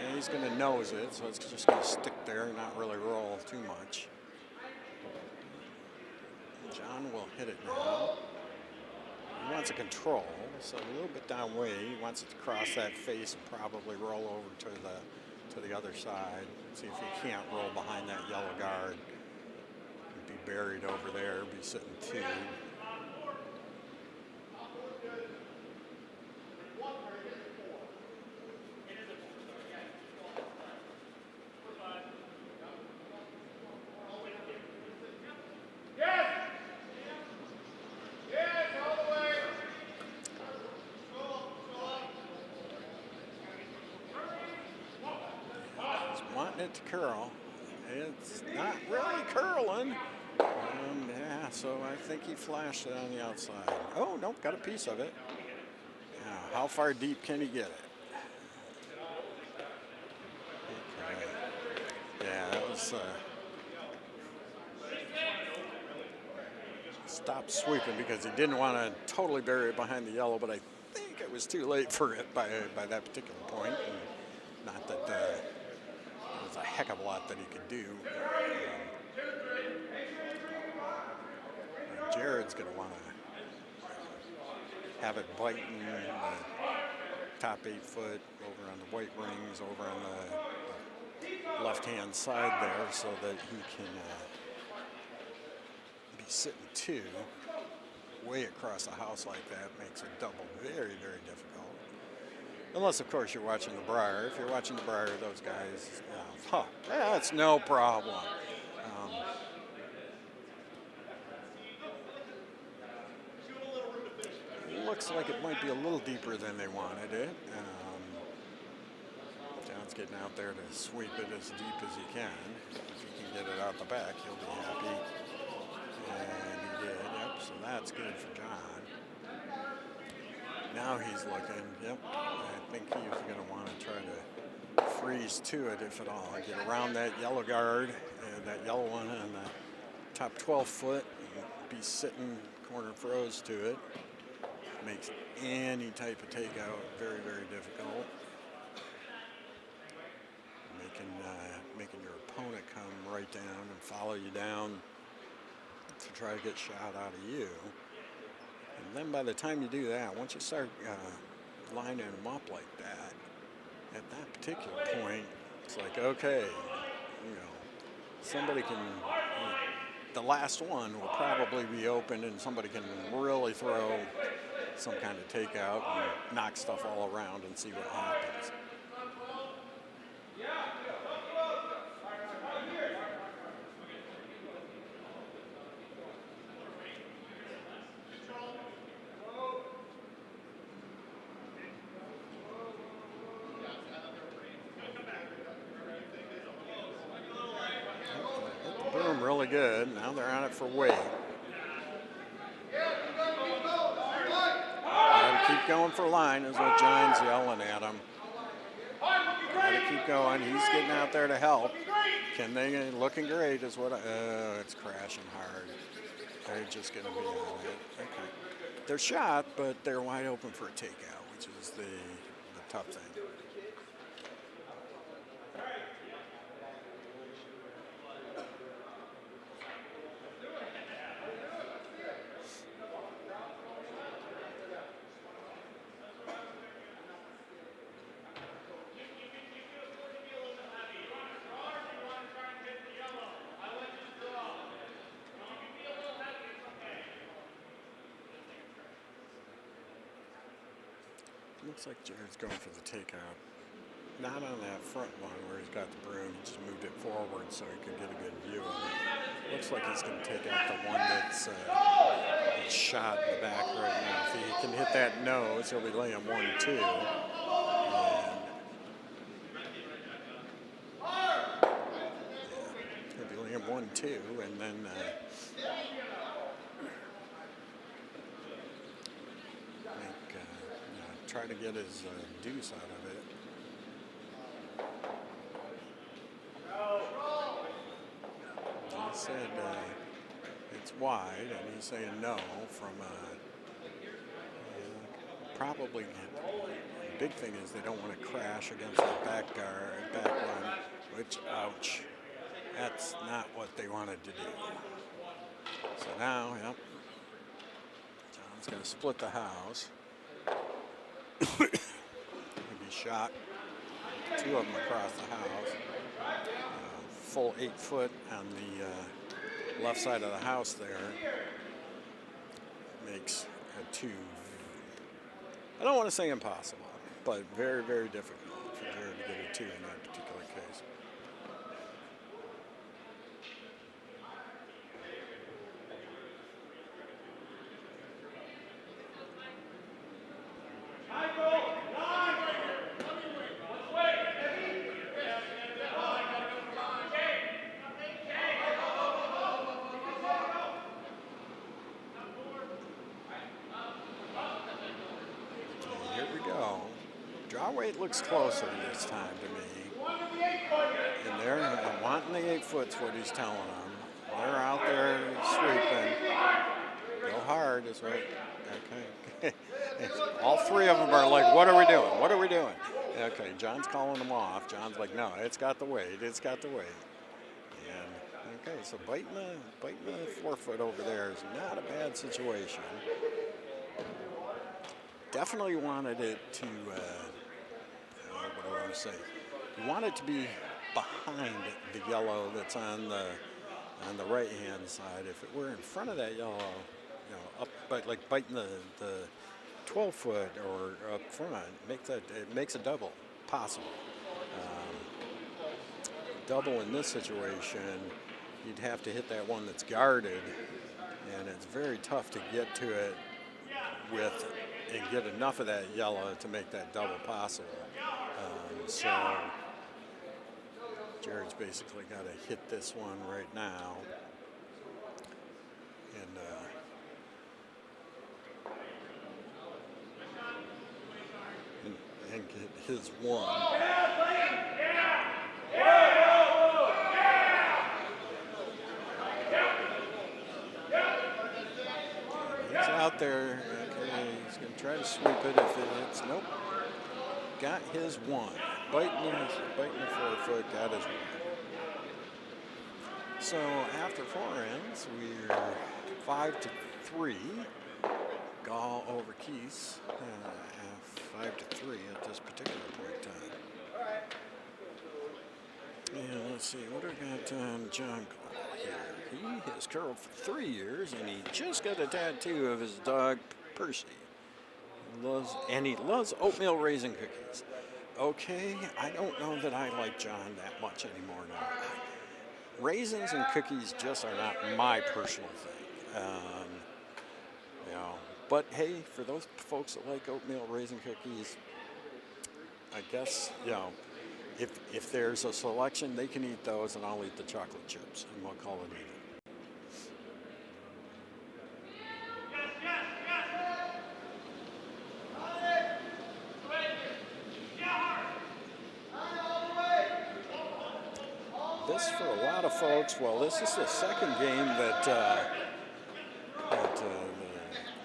And he's going to nose it, so it's just going to stick there and not really roll too much. John will hit it now. He wants a control, so a little bit down weight. He wants it to cross that face and probably roll over to the other side. See if he can't roll behind that yellow guard. Be buried over there, be sitting 2. He's wanting it to curl. It's not really curling. Yeah, so I think he flashed it on the outside. Oh, nope, got a piece of it. Yeah, how far deep can he get it? Okay. Yeah, that was stopped sweeping because he didn't want to totally bury it behind the yellow, but I think it was too late for it by that particular point. And not that there was a heck of a lot that he could do. Jared's going to want to have it biting the top 8 foot over on the white rings, over on the left-hand side there, so that he can be sitting 2 way across the house like that. Makes a double very, very difficult. Unless, of course, you're watching the Briar. If you're watching the Briar, those guys, that's no problem. Looks like it might be a little deeper than they wanted it. John's getting out there to sweep it as deep as he can. If he can get it out the back, he'll be happy. And he did, yep, so that's good for John. Now he's looking, yep, I think he's going to want to try to freeze to it, if at all. Get around that yellow guard, that yellow one on the top 12 foot, be sitting corner froze to it. Makes any type of takeout very, very difficult. Making your opponent come right down and follow you down to try to get shot out of you. And then by the time you do that, once you start lining them up like that, at that particular point, it's like, okay, somebody can, the last one will probably be open and somebody can really throw some kind of takeout and knock stuff all around and see what happens. Hit the boom really good. Now they're on it for weight. Keep going for line is what John's yelling at him. Gotta keep going. He's getting out there to help. Can they? Looking great is what. It's crashing hard. They're just gonna be on it. Okay. They're shot, but they're wide open for a takeout, which is the tough thing. Looks like Jared's going for the takeout. Not on that front one where he's got the broom. He just moved it forward so he could get a good view of it. Looks like he's going to take out the one that's shot in the back right now. If he can hit that nose, he'll be laying 1-2. He'll be laying 1-2, and then try to get his deuce out of it. He said it's wide, and he's saying no from probably. The big thing is they don't want to crash against the back line, which, ouch, that's not what they wanted to do. So now, yep, John's going to split the house. He'll be shot, 2 of them across the house. Full 8 foot on the left side of the house there. Makes a 2. I don't want to say impossible, but very, very difficult for Jared to get a 2 in that particular case. weight looks closer this time to me. And they're wanting the 8 foot's what he's telling them. They're out there sweeping. Go hard is what. Okay. All three of them are like, what are we doing? What are we doing? Okay, John's calling them off. John's like, no, it's got the weight. It's got the weight. And okay, so biting the 4 foot over there is not a bad situation. Definitely wanted it to, what do I want to say? You want it to be behind the yellow that's on the right-hand side. If it were in front of that yellow, you know, up, but like biting the 12 foot or up front, it makes a double possible. Double in this situation, you'd have to hit that one that's guarded, and it's very tough to get to it with and get enough of that yellow to make that double possible. So Jared's basically got to hit this one right now, and get his one. He's out there. Okay, he's going to try to sweep it if it hits. Nope. Got his one. Biting the 4 foot, got his one. So after 4 ends, we're 5-3. Gall over Keys. 5-3 at this particular point in time. And let's see, what do we got on John Gall here? He has curled for 3 years, and he just got a tattoo of his dog, Percy. He loves oatmeal raisin cookies. Okay, I don't know that I like John that much anymore now. Raisins and cookies just are not my personal thing. You know, but hey, for those folks that like oatmeal raisin cookies, I guess, you know, if there's a selection, they can eat those, and I'll eat the chocolate chips, and we'll call it even. This, for a lot of folks, well, this is the second game that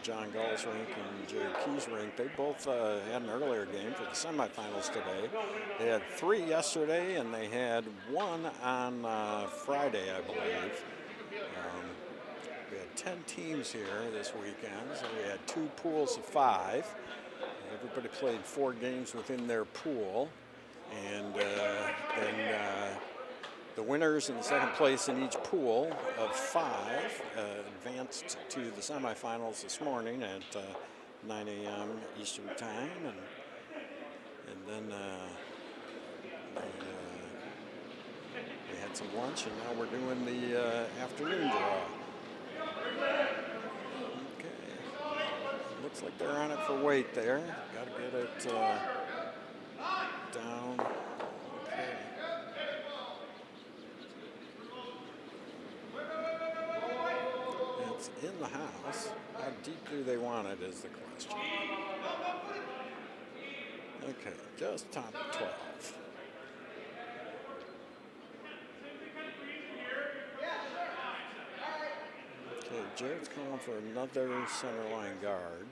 John Gall's rink and Jerry Key's rink, they both had an earlier game for the semifinals today. They had 3 yesterday, and they had 1 on Friday, I believe. We had 10 teams here this weekend, so we had 2 pools of 5. Everybody played 4 games within their pool, and then the winners in the second place in each pool of 5 advanced to the semifinals this morning at 9 a.m. Eastern time, and then we had some lunch, and now we're doing the afternoon draw. Okay, looks like they're on it for weight there. Got to get it down. Okay. It's in the house. How deep do they want it is the question. Okay, just top 12. Okay, Jared's calling for another centerline guard.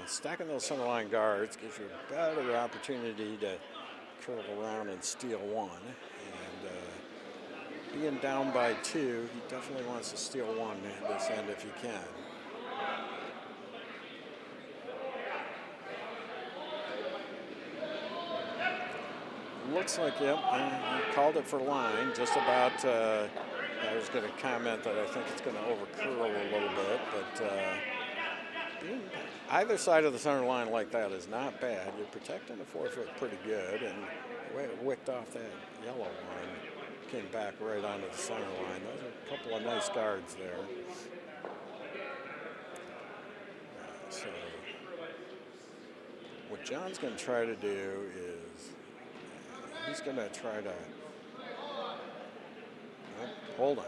Stacking those centerline guards gives you a better opportunity to curl around and steal one. And being down by 2, he definitely wants to steal one at this end if he can. Looks like, yep, he called it for line. Just about, I was going to comment that I think it's going to overcurl a little bit, but being either side of the center line like that is not bad. You're protecting the 4 foot pretty good, and the way it wicked off that yellow one, came back right onto the center line. Those are a couple of nice guards there. So what John's going to try to do is he's going to try to hold on.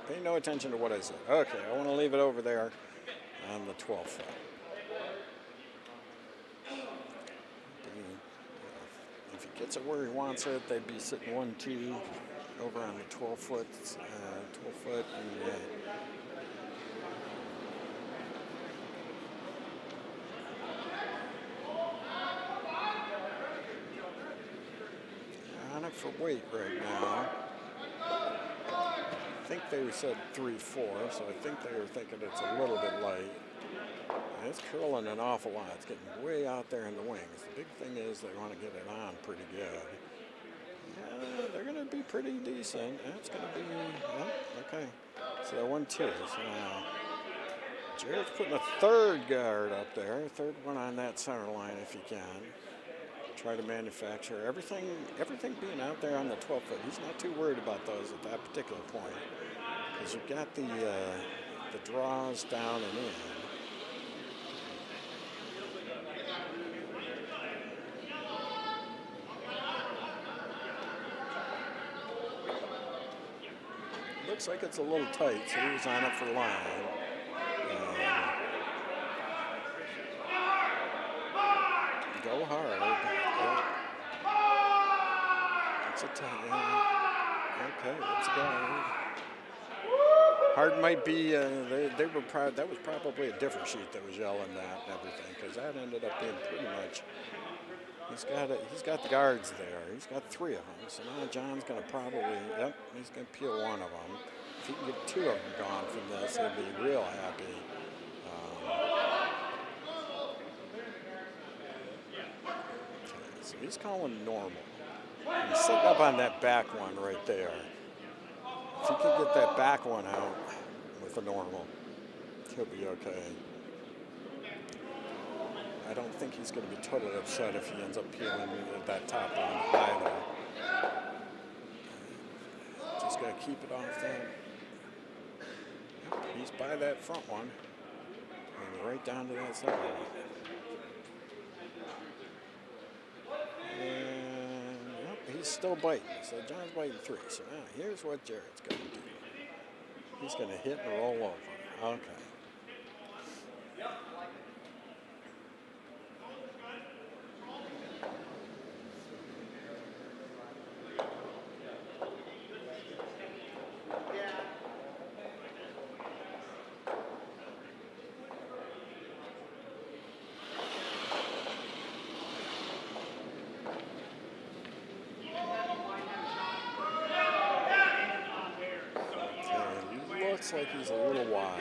Pay no attention to what I said. Okay, I want to leave it over there on the 12 foot. gets it where he wants it, they'd be sitting 1-2 over on the 12 foot, and on it for weight right now. I think they said 3-4, so I think they were thinking it's a little bit light. And it's curling an awful lot. It's getting way out there in the wings. The big thing is they want to get it on pretty good. Yeah, they're going to be pretty decent. That's going to be, okay. So they're 1-2. So now Jared's putting a third guard up there. Third one on that center line if he can. Try to manufacture everything being out there on the 12 foot. He's not too worried about those at that particular point. Because you've got the draws down and in. Looks like it's a little tight, so he was on it for line. Go hard. It's a tie. Okay, it's a guard. Hard might be. They were proud. That was probably a different sheet that was yelling that and everything, because that ended up being pretty much. He's got the guards there. He's got 3 of them. So now John's going to probably. Yep, he's going to peel 1 of them. If he can get 2 of them gone from this, he'll be real happy. So he's calling normal. He's sitting up on that back one right there. If he can get that back one out with a normal, he'll be okay. I don't think he's going to be totally upset if he ends up peeling that top one either. Just got to keep it off that. Yep, he's by that front one. And right down to that second one. And yep, he's still biting. So John's biting 3. So now here's what Jared's going to do. He's going to hit and roll over. Okay. Looks like he's a little wide,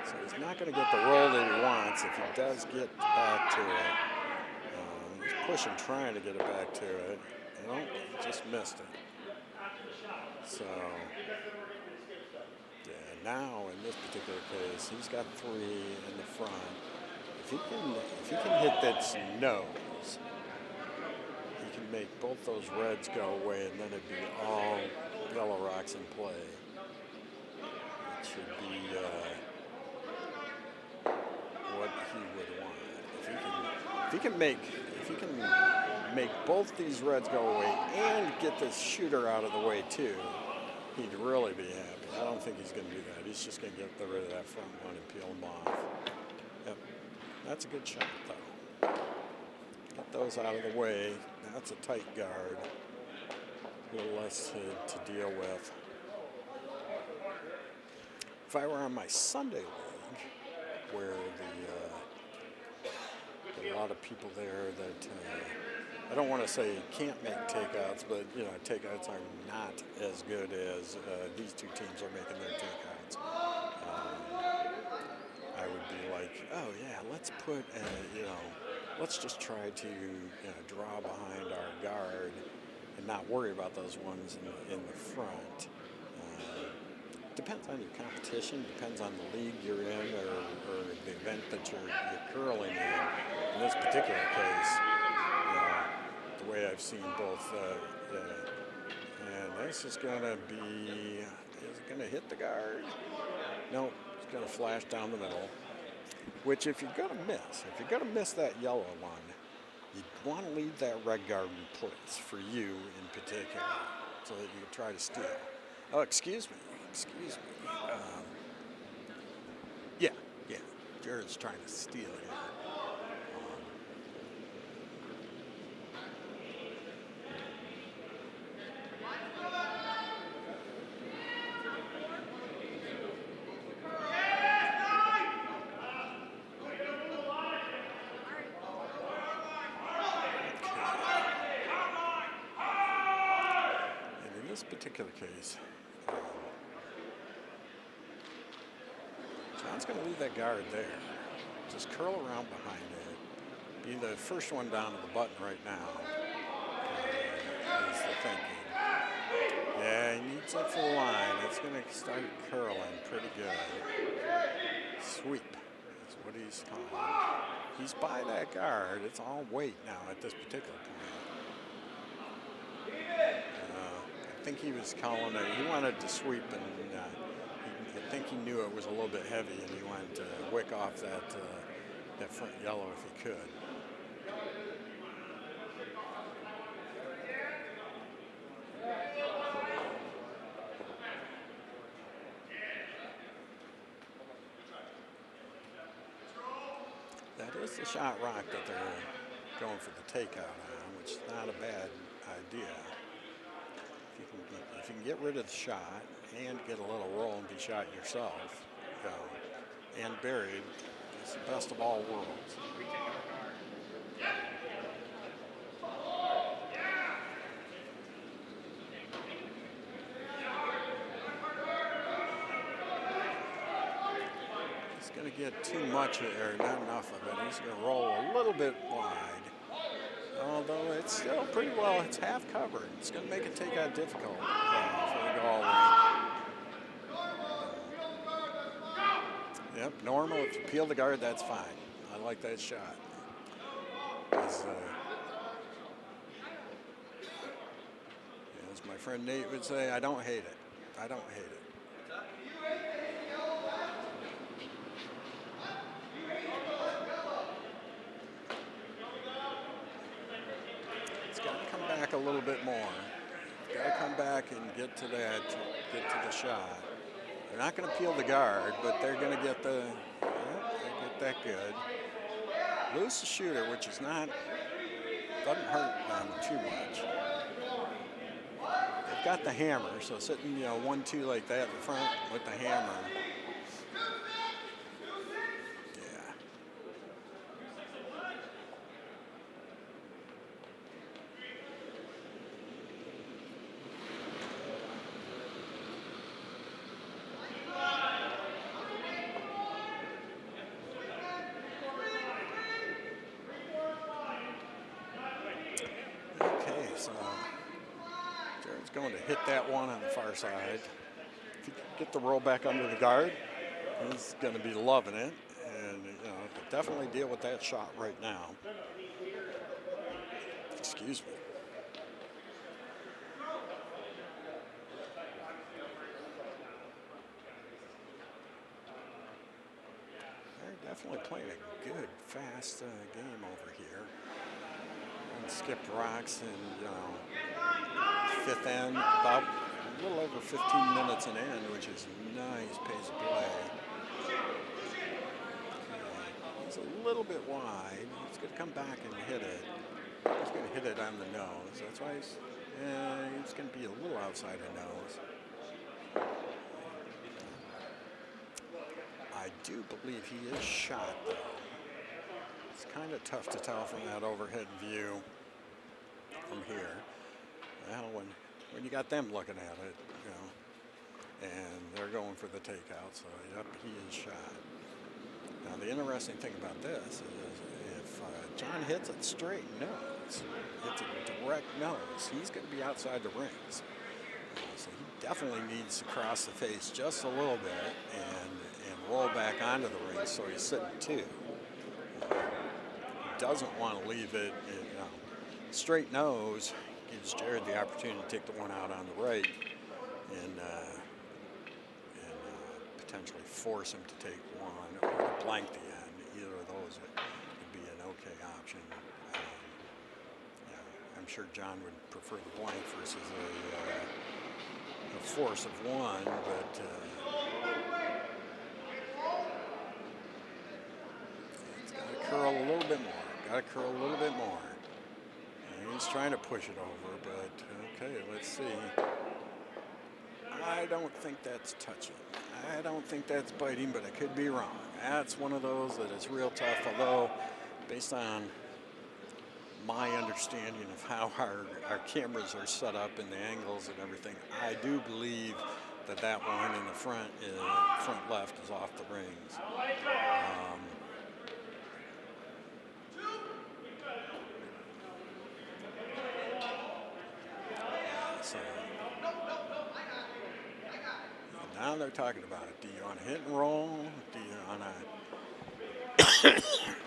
so he's not going to get the roll that he wants if he does get back to it. He's pushing, trying to get it back to it. He just missed it. So, yeah, now in this particular case, he's got 3 in the front. If he can hit that nose, he can make both those reds go away, and then it'd be all yellow rocks in play. Should be what he would want. If he can make both these reds go away and get this shooter out of the way too, he'd really be happy. I don't think he's going to do that. He's just going to get rid of that front one and peel them off. Yep, that's a good shot though. Get those out of the way. That's a tight guard. A little less to deal with. If I were on my Sunday league, where a lot of people there that I don't want to say can't make takeouts, but takeouts are not as good as these 2 teams are making their takeouts. I would be like, oh yeah, let's put let's just try to draw behind our guard and not worry about those ones in the front. Depends on your competition, depends on the league you're in or the event that you're curling in. In this particular case, the way I've seen both, and this is going to be, is it going to hit the guard? No, it's going to flash down the middle, which if you're going to miss that yellow one, you want to leave that red guard in place for you in particular so that you can try to steal. Oh, excuse me. Yeah. Jared's trying to steal here. particular case, John's going to leave that guard there. Just curl around behind it. Be the first one down to the button right now. Is the thinking. Yeah, he needs it for the line. It's going to start curling pretty good. Sweep. That's what he's calling. He's by that guard. It's all weight now at this particular point. I think he was calling it. He wanted to sweep, and I think he knew it was a little bit heavy, and he wanted to wick off that front yellow if he could. That is the shot rock that they're going for the takeout on, which is not a bad idea. If you can get rid of the shot and get a little roll and be shot yourself, and buried, it's the best of all worlds. He's going to get too much or not enough of it. He's going to roll a little bit wide. Although it's still pretty well, it's half covered. It's going to make it takeout difficult for the goal line. Yep, normal. If you peel the guard, that's fine. I like that shot. As my friend Nate would say, I don't hate it. I don't hate it. A little bit more. Got to come back and get to the shot. They're not going to peel the guard, but they're going to get they get that good. Lose the shooter, which is doesn't hurt them too much. They've got the hammer, so sitting 1-2 like that in front with the hammer. So Jared's going to hit that one on the far side. If he can get the roll back under the guard, he's going to be loving it. And definitely deal with that shot right now. Excuse me. They're definitely playing a good, fast game over here. Skipped rocks and fifth end, about a little over 15 minutes an end, which is nice pace of play. He's a little bit wide. He's going to come back and hit it. He's going to hit it on the nose. That's why he's going to be a little outside the nose. I do believe he is shot, though. It's kind of tough to tell from that overhead view from here. Well, when you got them looking at it, and they're going for the takeout, so yep, he is shot. Now the interesting thing about this is if John hits it straight nose, hits it direct nose, he's going to be outside the rings. So he definitely needs to cross the face just a little bit and roll back onto the ring so he's sitting two. Doesn't want to leave it, straight nose gives Jared the opportunity to take the one out on the right and potentially force him to take one or blank the end. Either of those would be an okay option. I'm sure John would prefer the blank versus a force of one, but it's got to curl a little bit more. Got to curl a little bit more. And he's trying to push it over, but okay, let's see. I don't think that's touching. I don't think that's biting, but I could be wrong. That's one of those that is real tough, although based on my understanding of how our cameras are set up and the angles and everything, I do believe that that one in the front left is off the rings. So now they're talking about it. Do you want to hit and roll? Do you want to?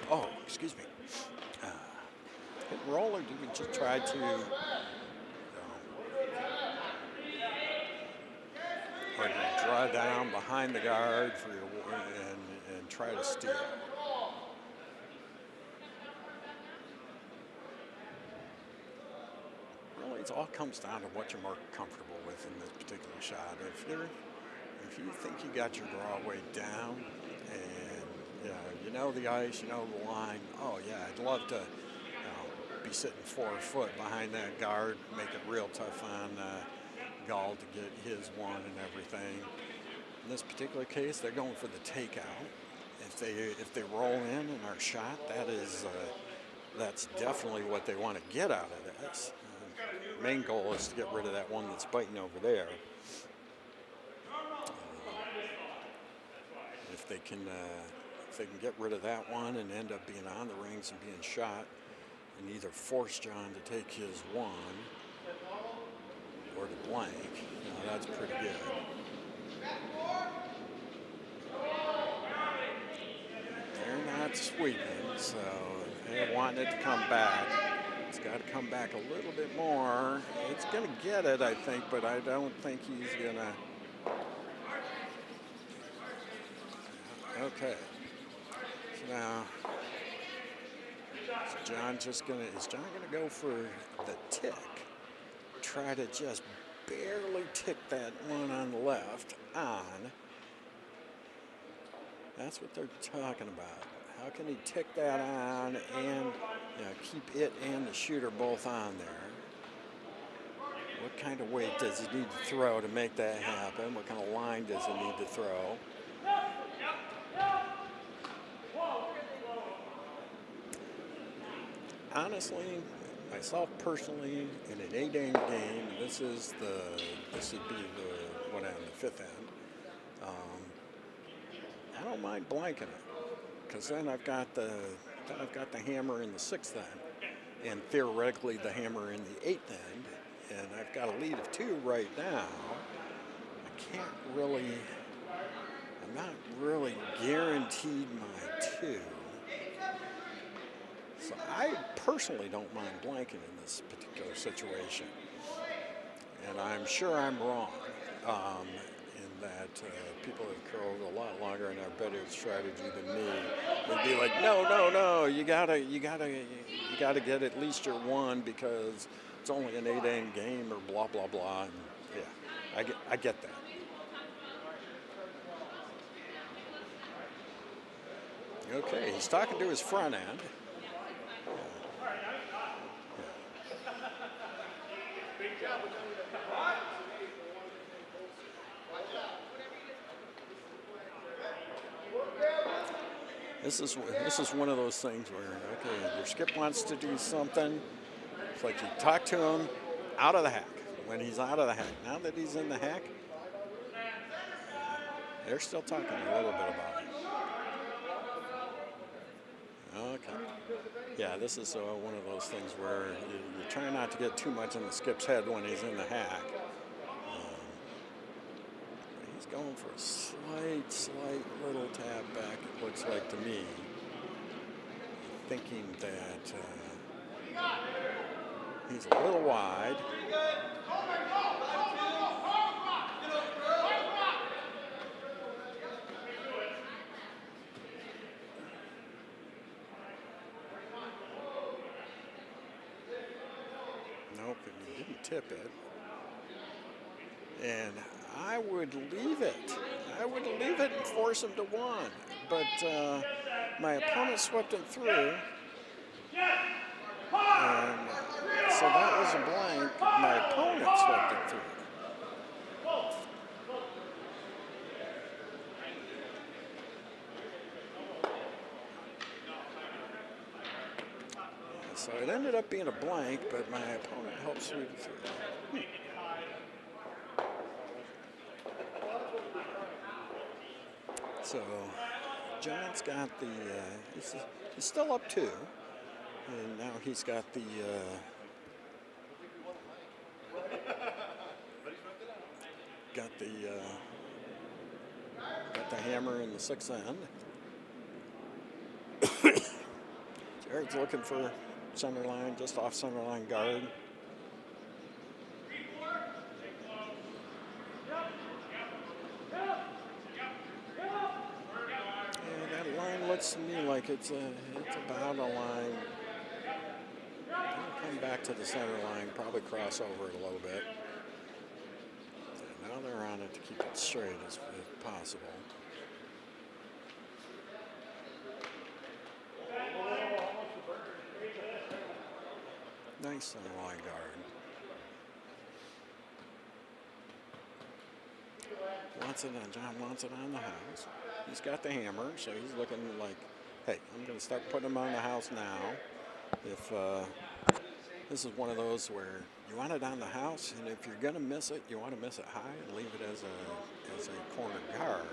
Oh, excuse me. Hit and roll, or do we just try to? Or do you draw down behind the guard for your and try to steal? Really, it all comes down to what you're more comfortable with in this particular shot. If you think you got your draw weight down and you know the ice, you know the line, oh yeah, I'd love to be sitting 4 foot behind that guard, make it real tough on Gall to get his one and everything. In this particular case, they're going for the takeout. If they roll in our shot, that's definitely what they want to get out of this. Main goal is to get rid of that one that's biting over there. If they can get rid of that one and end up being on the rings and being shot, and either force John to take his one or to blank, that's pretty good. They're not sweeping, so they're wanting it to come back. It's got to come back a little bit more. It's going to get it, I think, but I don't think he's going to. Okay. So now, is John going to go for the tick? Try to just barely tick that one on the left on. That's what they're talking about. How can he tick that on and keep it and the shooter both on there? What kind of weight does he need to throw to make that happen? What kind of line does he need to throw? Honestly, myself personally, in an 8-inning game, this would be the 5th end. I don't mind blanking it, because then I've got the hammer in the 6th end, and theoretically the hammer in the 8th end, and I've got a lead of 2 right now. I'm not really guaranteed my 2. So I personally don't mind blanking in this particular situation. And I'm sure I'm wrong in that people have curled a lot longer in our betting strategy than me. They'd be like, no, you gotta get at least your 1 because it's only an 8-inning game or blah blah blah. And yeah, I get that. Okay, he's talking to his front end. This is one of those things where, okay, your skip wants to do something. It's like you talk to him out of the hack. When he's out of the hack, now that he's in the hack, they're still talking a little bit about it. Okay. Yeah, this is one of those things where you try not to get too much in the skip's head when he's in the hack. He's going for a slight little tap back, it looks like to me. Thinking that he's a little wide. Nope, he didn't tip it. And I would leave it. And force him to 1. But my opponent swept him through. And so that was a blank. My opponent swept it through. So it ended up being a blank, but my opponent helped sweep it through. So John's got the, he's still up 2. And now he's got the, got the hammer in the 6th end. Jared's looking for center line, just off center line guard. And that line looks to me like it's about a line. They'll come back to the center line, probably cross over it a little bit. And now they're on it to keep it straight as possible. Nice center line guard. John wants it on the house. He's got the hammer, so he's looking like, hey, I'm going to start putting him on the house now. If this is one of those where you want it on the house, and if you're going to miss it, you want to miss it high and leave it as a corner guard.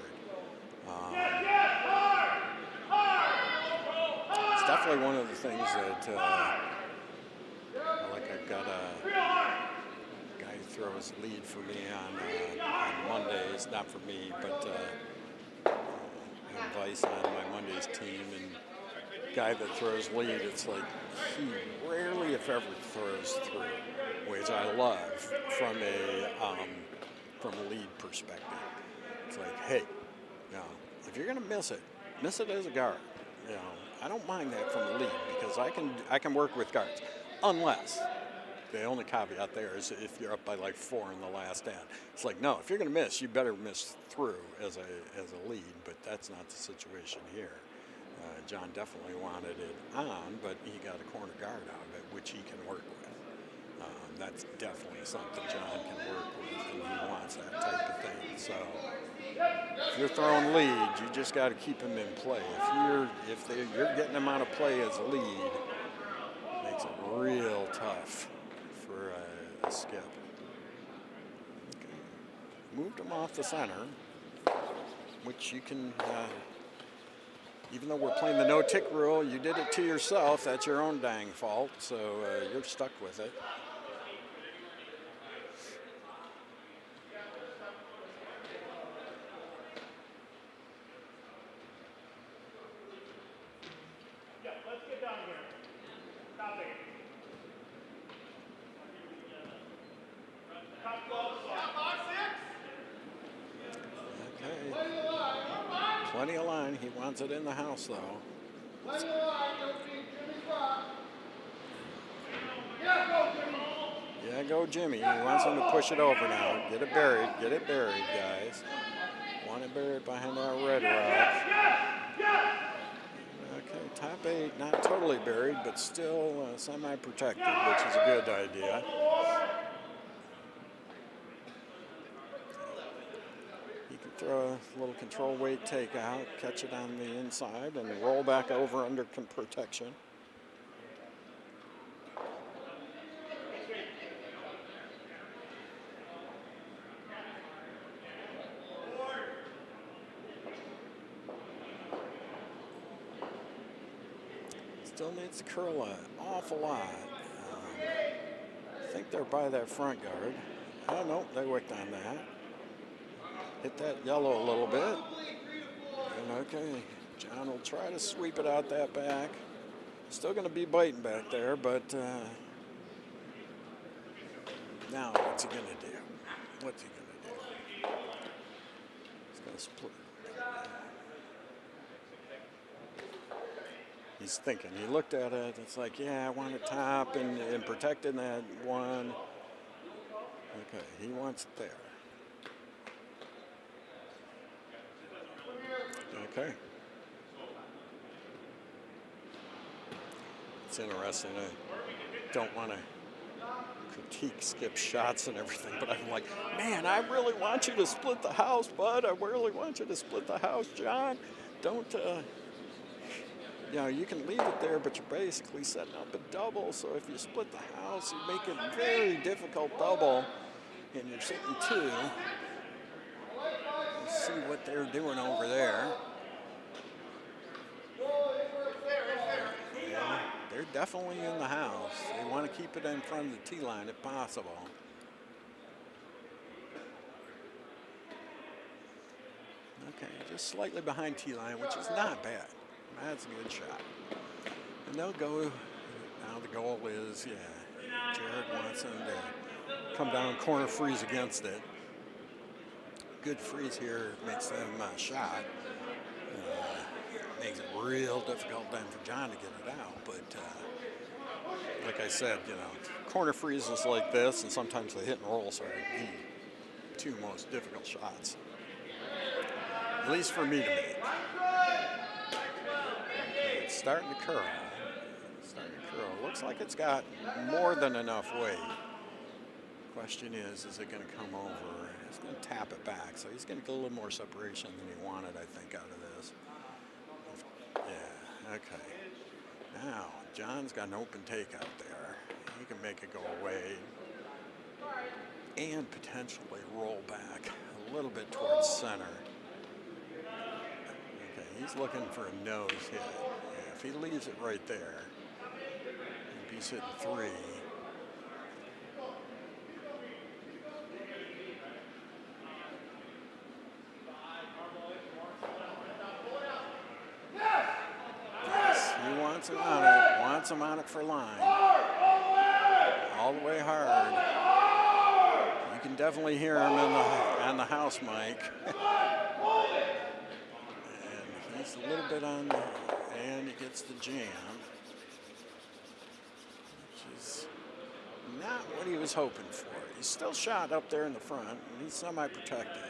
It's definitely one of the things that, like I've got a guy who throws lead for me on Mondays, not for me, but advice on my Mondays team, and guy that throws lead, it's like he rarely, if ever, throws through, which I love from a lead perspective. It's like, hey, you know, if you're gonna miss it as a guard. You know, I don't mind that from the lead because I can work with guards, unless the only caveat there is if you're up by like 4 in the last end. It's like, no, if you're going to miss, you better miss through as a lead, but that's not the situation here. John definitely wanted it on, but he got a corner guard out of it, which he can work with. That's definitely something John can work with, and he wants that type of thing. So if you're throwing lead, you just got to keep him in play. If you're getting him out of play as a lead, it makes it real tough for a skip. Okay. Moved him off the center, which you can, even though we're playing the no-tick rule, you did it to yourself. That's your own dang fault, so you're stuck with it. Plenty of line. He wants it in the house, though. Yeah, go Jimmy. He wants him to push it over now. Get it buried, guys. Want it buried behind that red rock. Okay, top 8, not totally buried, but still semi-protected, which is a good idea. Throw a little control weight takeout, catch it on the inside, and roll back over under protection. Still needs to curl an awful lot. I think they're by that front guard. Oh, no, they worked on that. Hit that yellow a little bit. And okay, John will try to sweep it out that back. Still going to be biting back there, but now what's he going to do? What's he going to do? He's going to split. He's thinking. He looked at it. It's like, yeah, I want it top and protecting that one. Okay, he wants it there. Okay. It's interesting. I don't want to critique skip shots and everything, but I'm like, man, I really want you to split the house, bud. I really want you to split the house, John. Don't, you know, you can leave it there, but you're basically setting up a double. So if you split the house, you make it a very difficult double, and you're sitting 2. Let's see what they're doing over there. Yeah, they're definitely in the house. They want to keep it in front of the tee line if possible. Okay, just slightly behind tee line, which is not bad. That's a good shot. And they'll go. Now the goal is, yeah, Jared wants them to come down, corner freeze against it. Good freeze here makes them shot. Makes it real difficult then for John to get it out. But like I said, you know, corner freezes like this, and sometimes the hit and rolls are the 2 most difficult shots. At least for me to make. It's starting to curl. Looks like it's got more than enough weight. Question is it going to come over? It's going to tap it back, so he's going to get a little more separation than he wanted, I think, out of this. Yeah, okay. Now, John's got an open take out there. He can make it go away and potentially roll back a little bit towards center. Okay, he's looking for a nose hit. Yeah, if he leaves it right there, he's hitting 3. Wants him on it for line. All the way hard. You can definitely hear him on the house mic. And he's a little bit on the, and he gets the jam. Which is not what he was hoping for. He's still shot up there in the front, and he's semi-protected.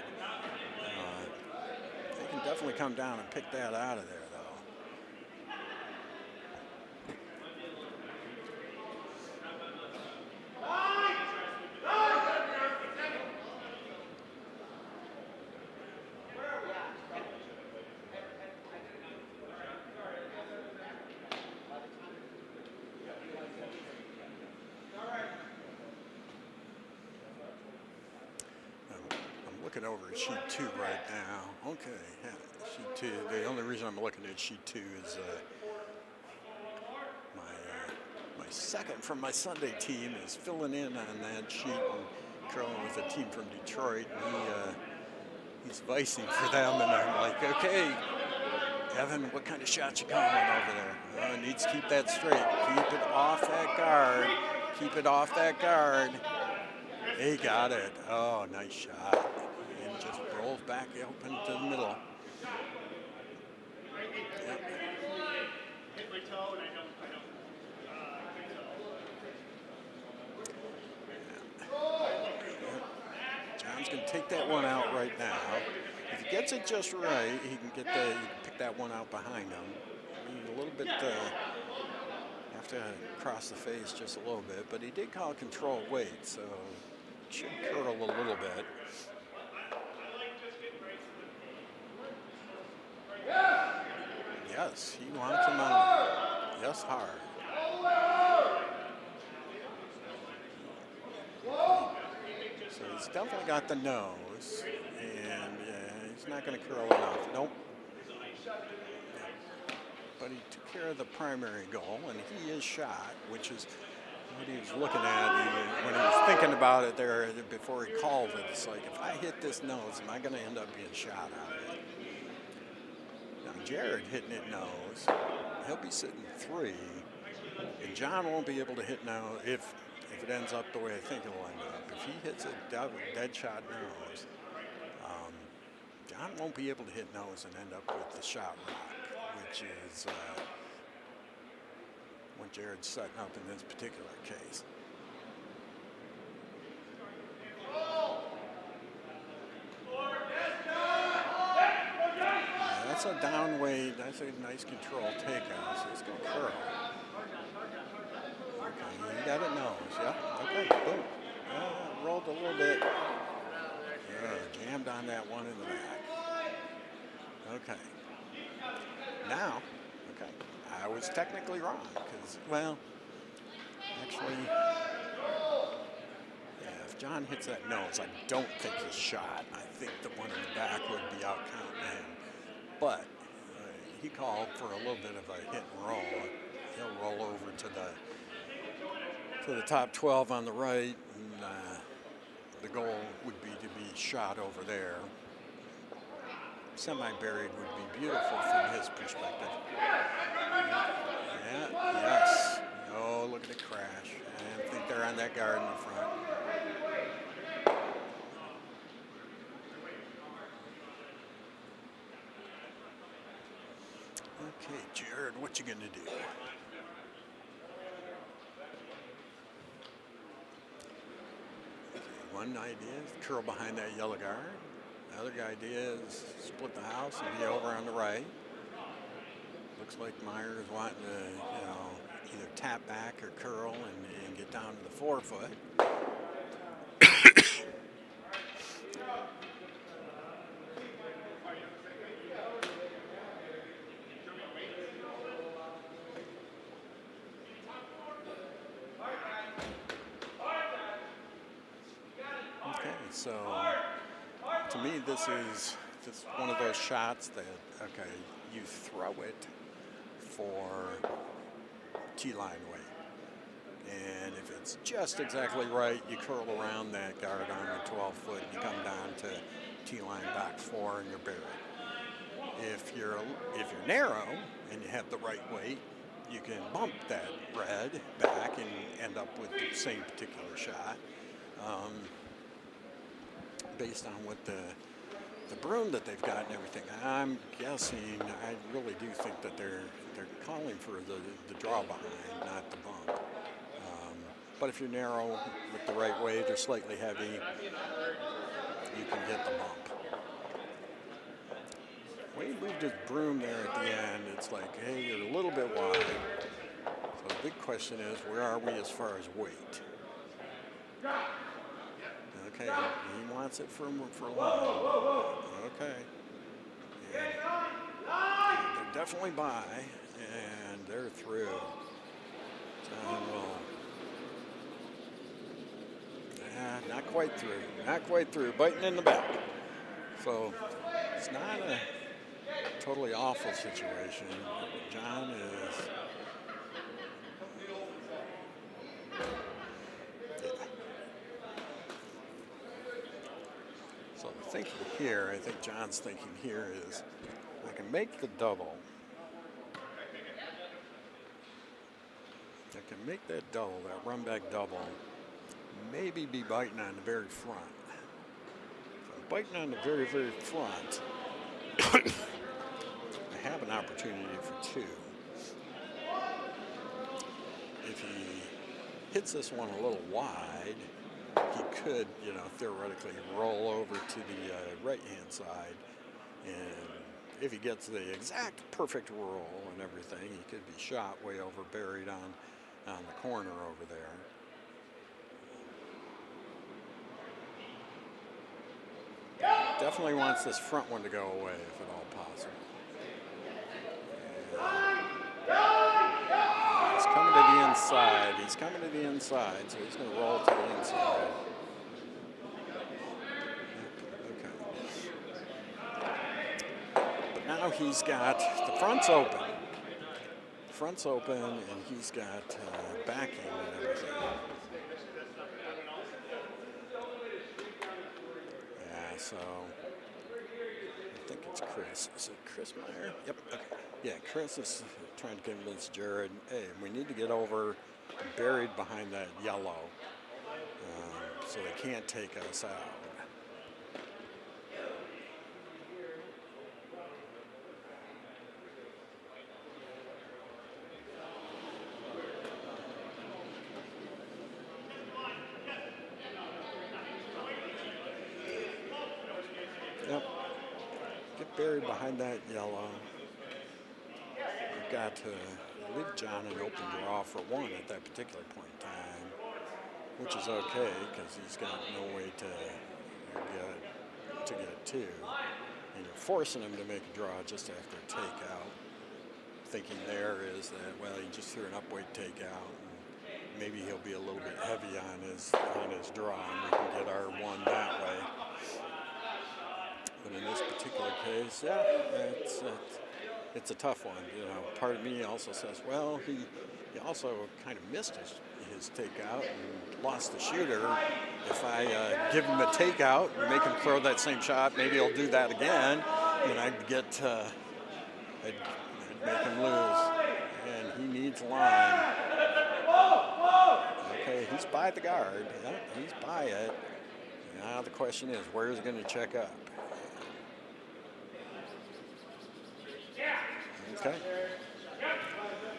They can definitely come down and pick that out of there. Over at sheet 2 right now. Okay, yeah, sheet 2. The only reason I'm looking at sheet 2 is my second from my Sunday team is filling in on that sheet and curling with a team from Detroit. And he's vicing for them, and I'm like, okay, Evan, what kind of shots you calling over there? Needs to keep that straight. Keep it off that guard. Keep it off that guard. He got it. Oh, nice shot. Just rolls back open to the middle. Yep. John's going to take that one out right now. If he gets it just right, he can get he can pick that one out behind him. A little bit have to cross the face just a little bit, but he did call controlled weight, so it should curl a little bit. Yes, he wants him on. Yes, hard. So he's definitely got the nose, and he's not going to curl enough. Nope. But he took care of the primary goal, and he is shot, which is what he was looking at when he was thinking about it there before he called it. It's like, if I hit this nose, am I going to end up being shot out of it? Jared hitting it nose, he'll be sitting 3, and John won't be able to hit now if it ends up the way I think it'll end up. If he hits a dead shot nose, John won't be able to hit nose and end up with the shot rock, which is what Jared's setting up in this particular case. That's a down weight. That's a nice control takeout. So it's going to curl. Okay, you got it nose. Yep. Okay, boom. Rolled a little bit. Jammed on that one in the back. Okay. Now I was technically wrong because, well, actually, yeah, if John hits that nose, I don't think he's shot. I think the one in the back would be out counting him. But he called for a little bit of a hit and roll. He'll roll over to the top 12 on the right, and the goal would be to be shot over there. Semi-buried would be beautiful from his perspective. Yeah, yes. Oh, look at it crash. I think they're on that guard in the front. Okay, Jared, what you gonna do? Okay, one idea is curl behind that yellow guard. Another idea is split the house and be over on the right. Looks like Meyer is wanting to, either tap back or curl and get down to the 4-foot. So, to me, this is just one of those shots that, okay, you throw it for T-line weight. And if it's just exactly right, you curl around that guard on the 12-foot and you come down to T-line back 4 and you're buried. If you're narrow and you have the right weight, you can bump that red back and end up with the same particular shot. Based on what the broom that they've got and everything, I'm guessing, I really do think that they're calling for the draw behind, not the bump. But if you're narrow with the right weight or slightly heavy, you can get the bump. When he moved his broom there at the end, it's like, hey, you're a little bit wide. So the big question is, where are we as far as weight? Okay, he wants it for long. Okay. And they're definitely by, and they're through. John will. Not quite through. Not quite through. Biting in the back. So it's not a totally awful situation. John is. So the thinking here, I think John's thinking here is, I can make the double. I can make that double, that run back double, maybe be biting on the very front. If I'm biting on the very, very front, I have an opportunity for 2. If he hits this one a little wide, he could, theoretically roll over to the right-hand side, and if he gets the exact perfect roll and everything, he could be shot way over, buried on the corner over there. Definitely wants this front one to go away if at all possible. He's coming to the inside. He's coming to the inside, so he's going to roll to the inside. Now he's got, the front's open. The front's open, and he's got backing and everything. Yeah, so I think it's Chris. Is it Chris Meyer? Yep. Okay. Yeah, Chris is trying to convince Jared, hey, we need to get over buried behind that yellow so they can't take us out. Yep. Get buried behind that yellow. You've got to leave John an open draw for 1 at that particular point in time, which is okay because he's got no way to get 2. And you're forcing him to make a draw just after a takeout. thinking there is that, well, he just threw an upweight takeout. And maybe he'll be a little bit heavy on his draw, and we can get our one that way. But in this particular case, yeah, it's a tough one. You know, part of me also says, well, he also kind of missed his takeout and lost the shooter. If I give him a takeout and make him throw that same shot, maybe he'll do that again, and I'd make him lose. And he needs line. Okay, he's by the guard. Yeah, he's by it. Now the question is, where is he going to check up? Okay.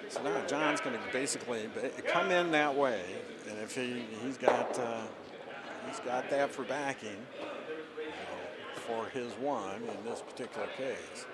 So now John's going to basically come in that way, and if he's got that for backing, for his one in this particular case.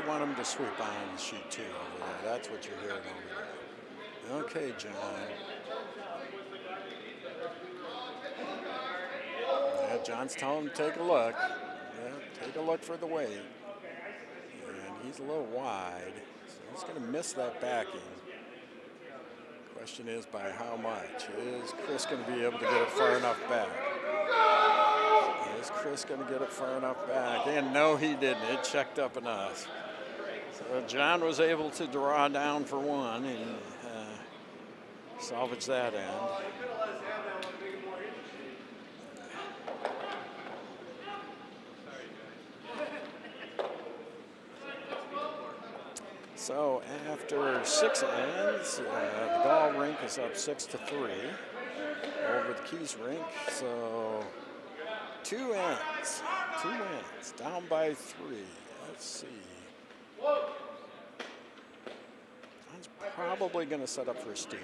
Want him to sweep on sheet 2 over there. That's what you're hearing over there. Okay, John. Yeah, John's telling him to take a look. Yeah, take a look for the weight. And he's a little wide, so he's going to miss that backing. Question is by how much? Is Chris going to be able to get it far enough back? Is Chris going to get it far enough back? And no, he didn't. It checked up enough. John was able to draw down for one and salvage that end. So after 6 ends, the ball rink is up 6-3 over the Keys rink. So 2 ends, down by 3. Let's see. John's probably going to set up for a steal.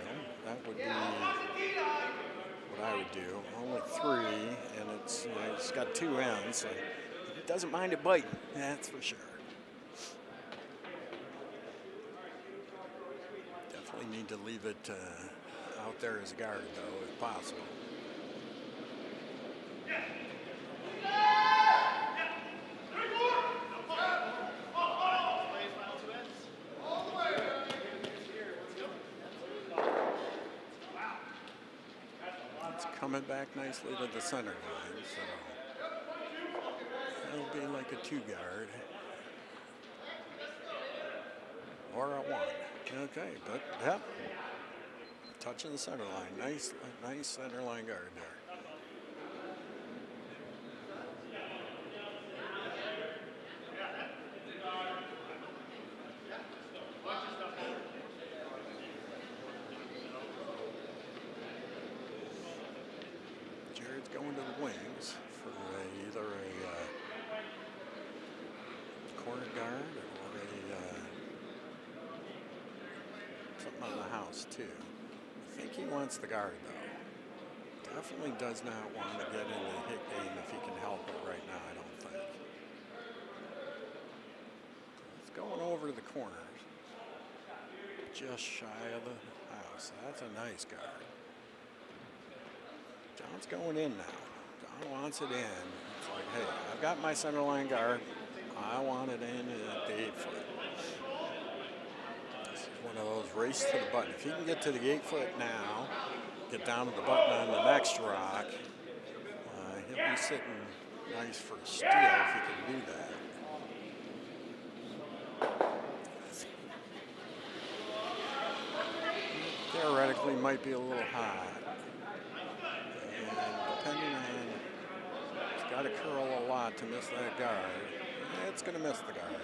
That would be what I would do. Only 3, and it's it's got 2 ends, so he doesn't mind it biting. That's for sure. Definitely need to leave it out there as a guard, though, if possible. Coming back nicely to the center line, so that'll be like a 2 guard or a 1. Okay, but yeah, touching the center line. Nice center line guard there. Going to the wings for either a corner guard or something on the house too. I think he wants the guard though. Definitely does not want to get in the hit game if he can help it right now, I don't think. It's going over to the corners. Just shy of the house. That's a nice guard. John's going in now. John wants it in. It's like, hey, I've got my center line guard. I want it in at the 8-foot. This is one of those race to the button. If he can get to the 8-foot now, get down to the button on the next rock, he'll be sitting nice for a steal if he can do that. Theoretically, might be a little high. Depending on, it's got to curl a lot to miss that guard. It's going to miss the guard. Okay.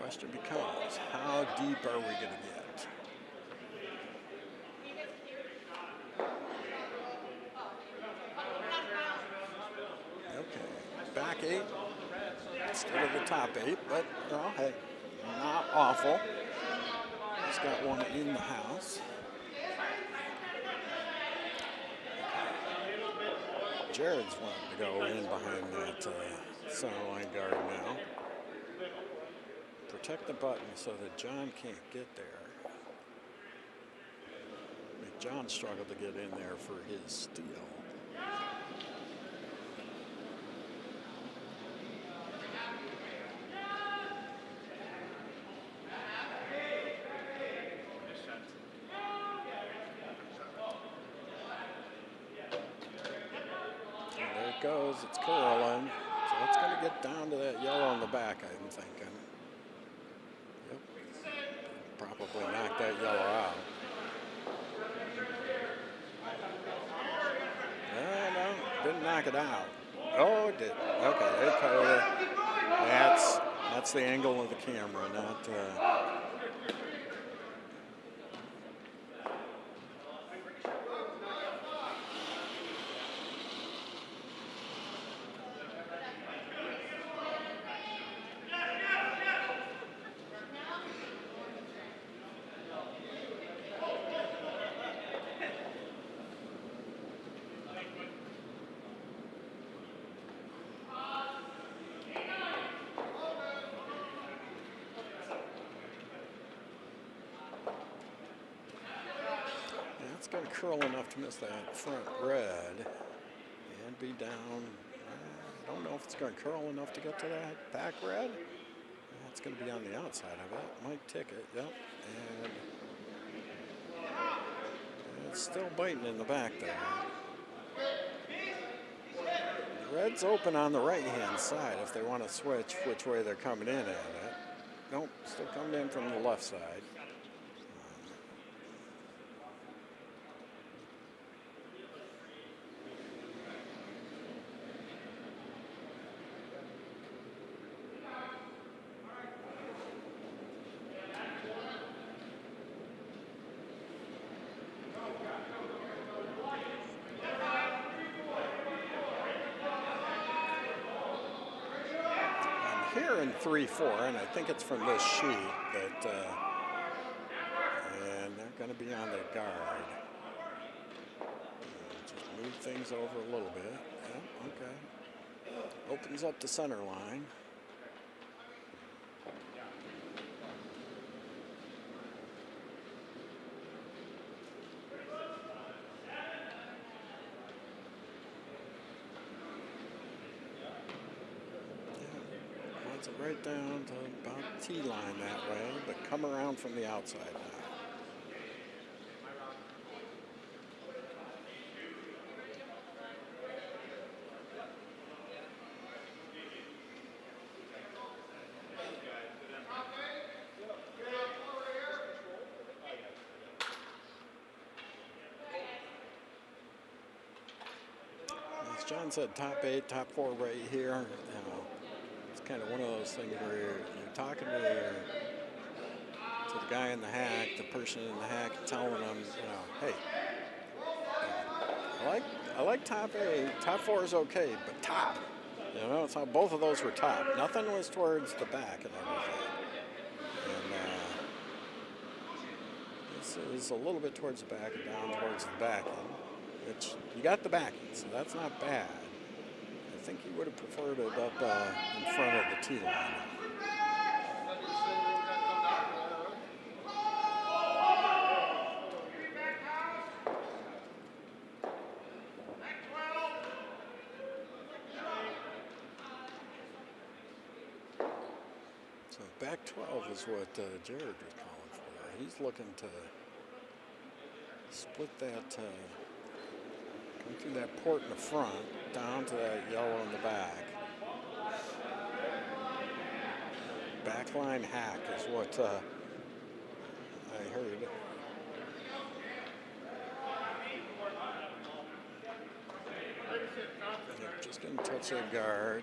Question becomes, how deep are we going to get? back 8 instead of the top 8, but well, hey, not awful. He's got one in the house. Jared's wanting to go in behind that center line guard now. Protect the button so that John can't get there. John struggled to get in there for his steal. Goes, it's curling, so it's going to get down to that yellow on the back, I'm thinking. Yep. Probably knock that yellow out. No, didn't knock it out. Oh, it did. Okay, they caught it. That's the angle of the camera, not. It's going to curl enough to miss that front red and be down. I don't know if it's going to curl enough to get to that back red. It's going to be on the outside of it. Might tick it, yep. And it's still biting in the back there. The red's open on the right-hand side if they want to switch which way they're coming in at it. Nope, still coming in from the left side. Here in 3-4, and I think it's from this sheet that, and they're going to be on their guard. Just move things over a little bit. Yeah, okay. Opens up the center line. Right down to about T-line that way, but come around from the outside now. As John said, top 8, top 4 right here. Kind of one of those things where you're talking to the guy in the hack, the person in the hack, telling them, hey, I like top 8, top 4 is okay, but top, it's how both of those were top. Nothing was towards the back and everything. And this is a little bit towards the back and down towards the back end, which you got the back end, so that's not bad. I think he would have preferred it up in front of the tee line. So back 12 is what Jared was calling for. He's looking to split that. Come through that port in the front, down to that yellow in the back. Backline hack is what I heard. Yep, just going to touch that guard.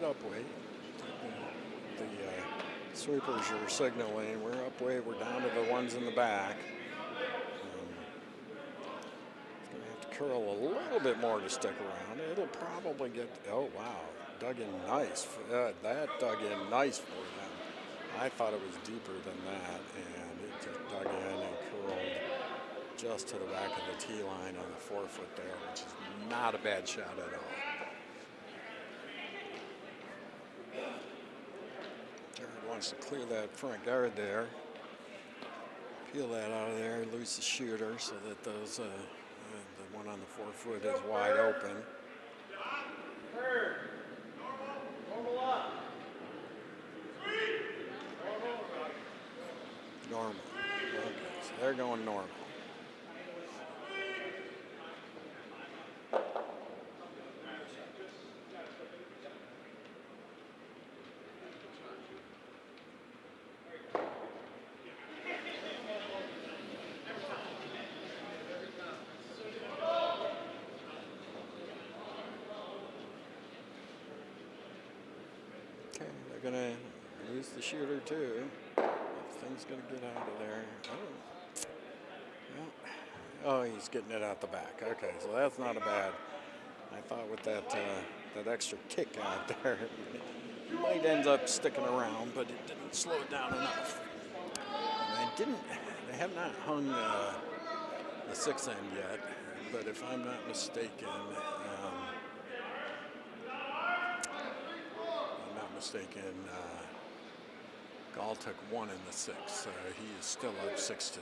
bit upweight. The sweepers are signaling we're upweight. We're down to the ones in the back. It's going to have to curl a little bit more to stick around. It'll probably get. Oh wow, dug in nice. That dug in nice for them. I thought it was deeper than that, and it just dug in and curled just to the back of the tee line on the 4-foot there, which is not a bad shot at all. Jared wants to clear that front guard there, peel that out of there, lose the shooter so that those the one on the 4-foot is wide open. Normal. Okay, so they're going normal. Okay, they're going to lose the shooter too. Thing's going to get out of there. Oh, he's getting it out the back. Okay, so that's not a bad. I thought with that that extra kick out there, it might end up sticking around, but it didn't slow it down enough. And they have not hung the 6 end yet, but if I'm not mistaken, Gall took 1 in the 6, so he is still up 6-3.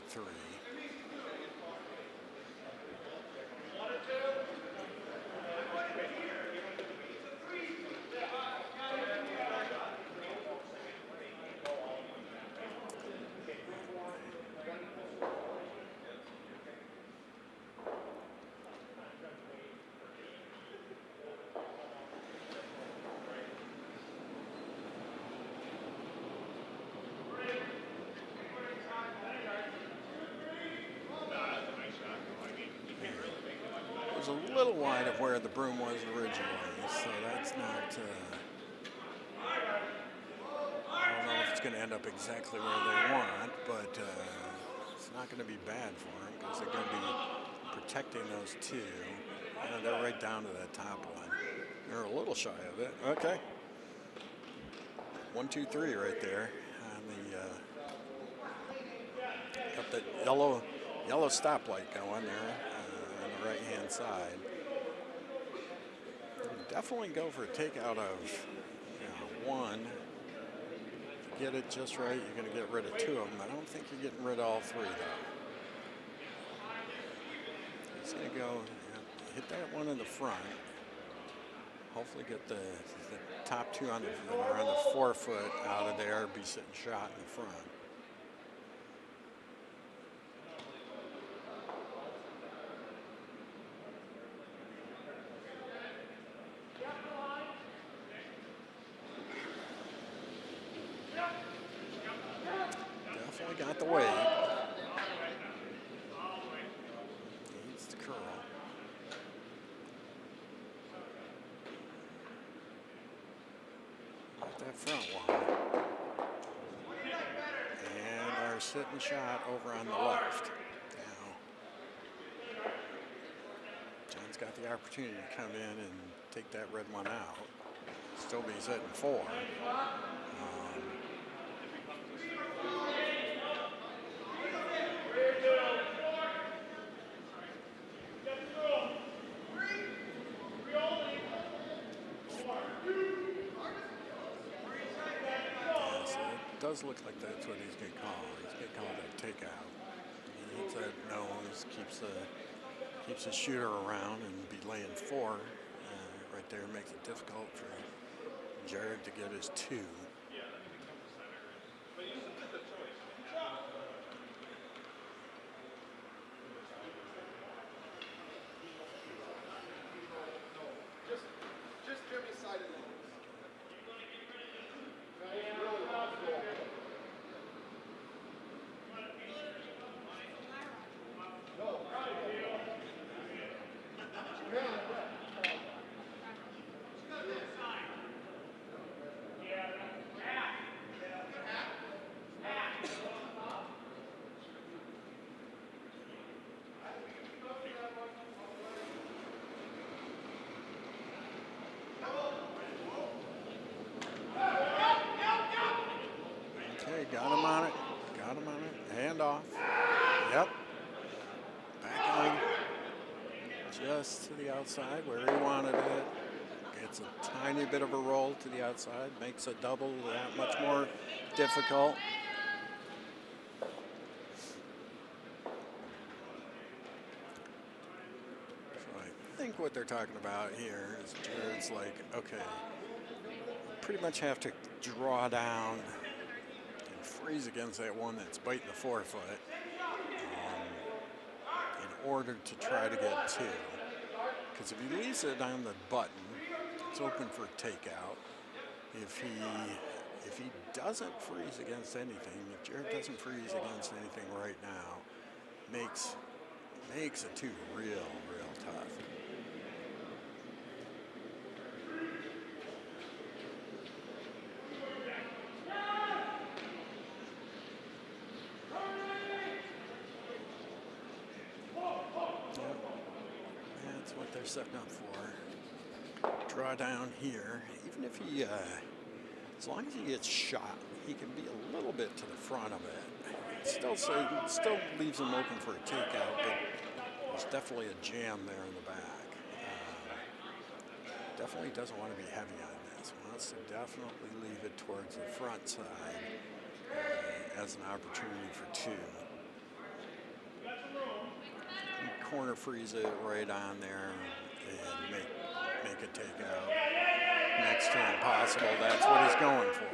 It was a little wide of where the broom was originally, so that's not. I don't know if it's going to end up exactly where they want, but it's not going to be bad for them because they're going to be protecting those two. They're right down to that top one. They're a little shy of it. Okay. 1, 2, 3 right there on the got the yellow stoplight going there. Right-hand side. Definitely go for a takeout of 1. If you get it just right, you're going to get rid of 2 of them. I don't think you're getting rid of all 3, though. He's going to go hit that one in the front. Hopefully get the top 2 on that are on the 4-foot out of there, be sitting shot in the front. Got the weight. Needs the curl. Got that front one. And our sitting shot over on the left. Now, John's got the opportunity to come in and take that red one out. Still be sitting 4. Does look like that's what he's going to call. He's going to call it a takeout. He hits that nose, keeps the shooter around and be laying 4 right there. Makes it difficult for Jared to get his 2. handoff. Yep. Back on. Just to the outside where he wanted it. It's a tiny bit of a roll to the outside. Makes a double that much more difficult. I think what they're talking about here is Jared's like, okay, you pretty much have to draw down and freeze against that one that's biting the forefoot in order to try to get two. Because if he leaves it on the button, it's open for takeout. If he doesn't freeze against anything, if Jared doesn't freeze against anything right now, makes a two real tough. They're setting up for draw down here. Even if he, as long as he gets shot, he can be a little bit to the front of it. Still leaves him open for a takeout, but there's definitely a jam there in the back. Definitely doesn't want to be heavy on this. Wants to definitely leave it towards the front side as an opportunity for two. Corner freeze it right on there and make a takeout. Next to impossible. That's what he's going for.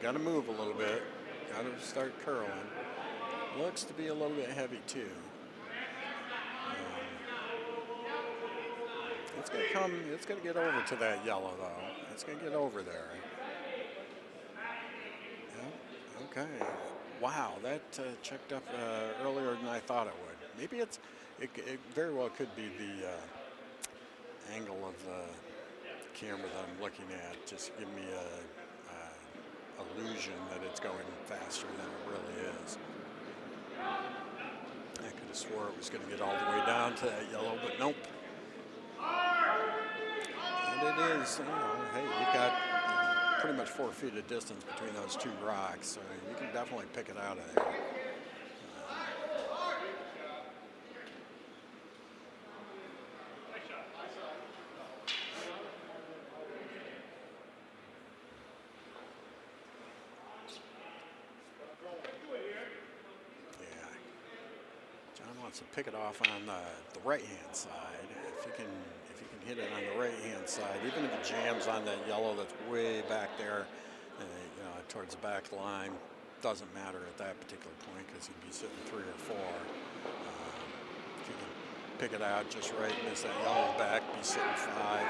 Gotta move a little bit. Gotta start curling. Looks to be a little bit heavy too. It's gonna get over to that yellow though. It's gonna get over there. Yeah, okay. Wow, that checked up earlier than I thought it would. Maybe it very well could be the angle of the camera that I'm looking at. Just give me a illusion that it's going faster than it really is. I could have swore it was going to get all the way down to that yellow, but nope. And it is, hey, you've got pretty much 4 feet of distance between those two rocks, so you can definitely pick it out of there. To pick it off on the right-hand side. If you can hit it on the right-hand side, even if it jams on that yellow that's way back there, towards the back line, doesn't matter at that particular point because he'd be sitting 3 or 4. If you can pick it out just right, miss that yellow back, be sitting 5.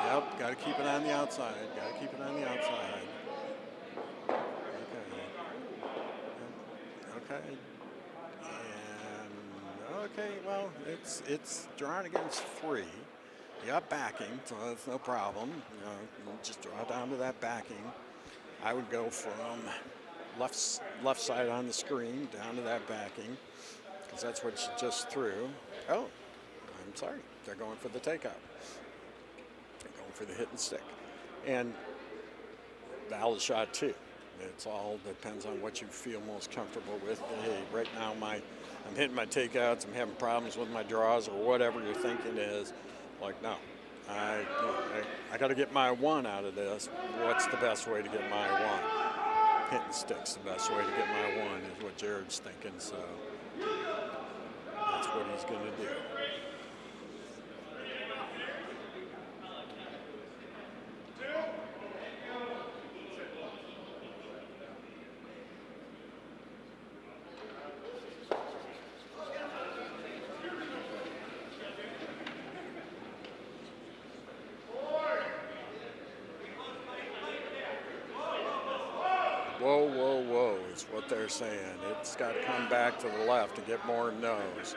Yep, got to keep it on the outside. Got to keep it on the outside. Okay, well, it's drawing against 3. You got backing, so that's no problem. You just draw down to that backing. I would go from left side on the screen down to that backing, because that's what you just threw. Oh, I'm sorry. They're going for the takeout. They're going for the hit and stick. And valid shot too. It's all depends on what you feel most comfortable with. Hey, right now I'm hitting my takeouts, I'm having problems with my draws or whatever your thinking is. Like, no, I got to get my 1 out of this. What's the best way to get my 1? Hitting stick's the best way to get my 1 is what Jared's thinking, so that's what he's going to do. Whoa, whoa, whoa, is what they're saying. It's got to come back to the left and get more nose.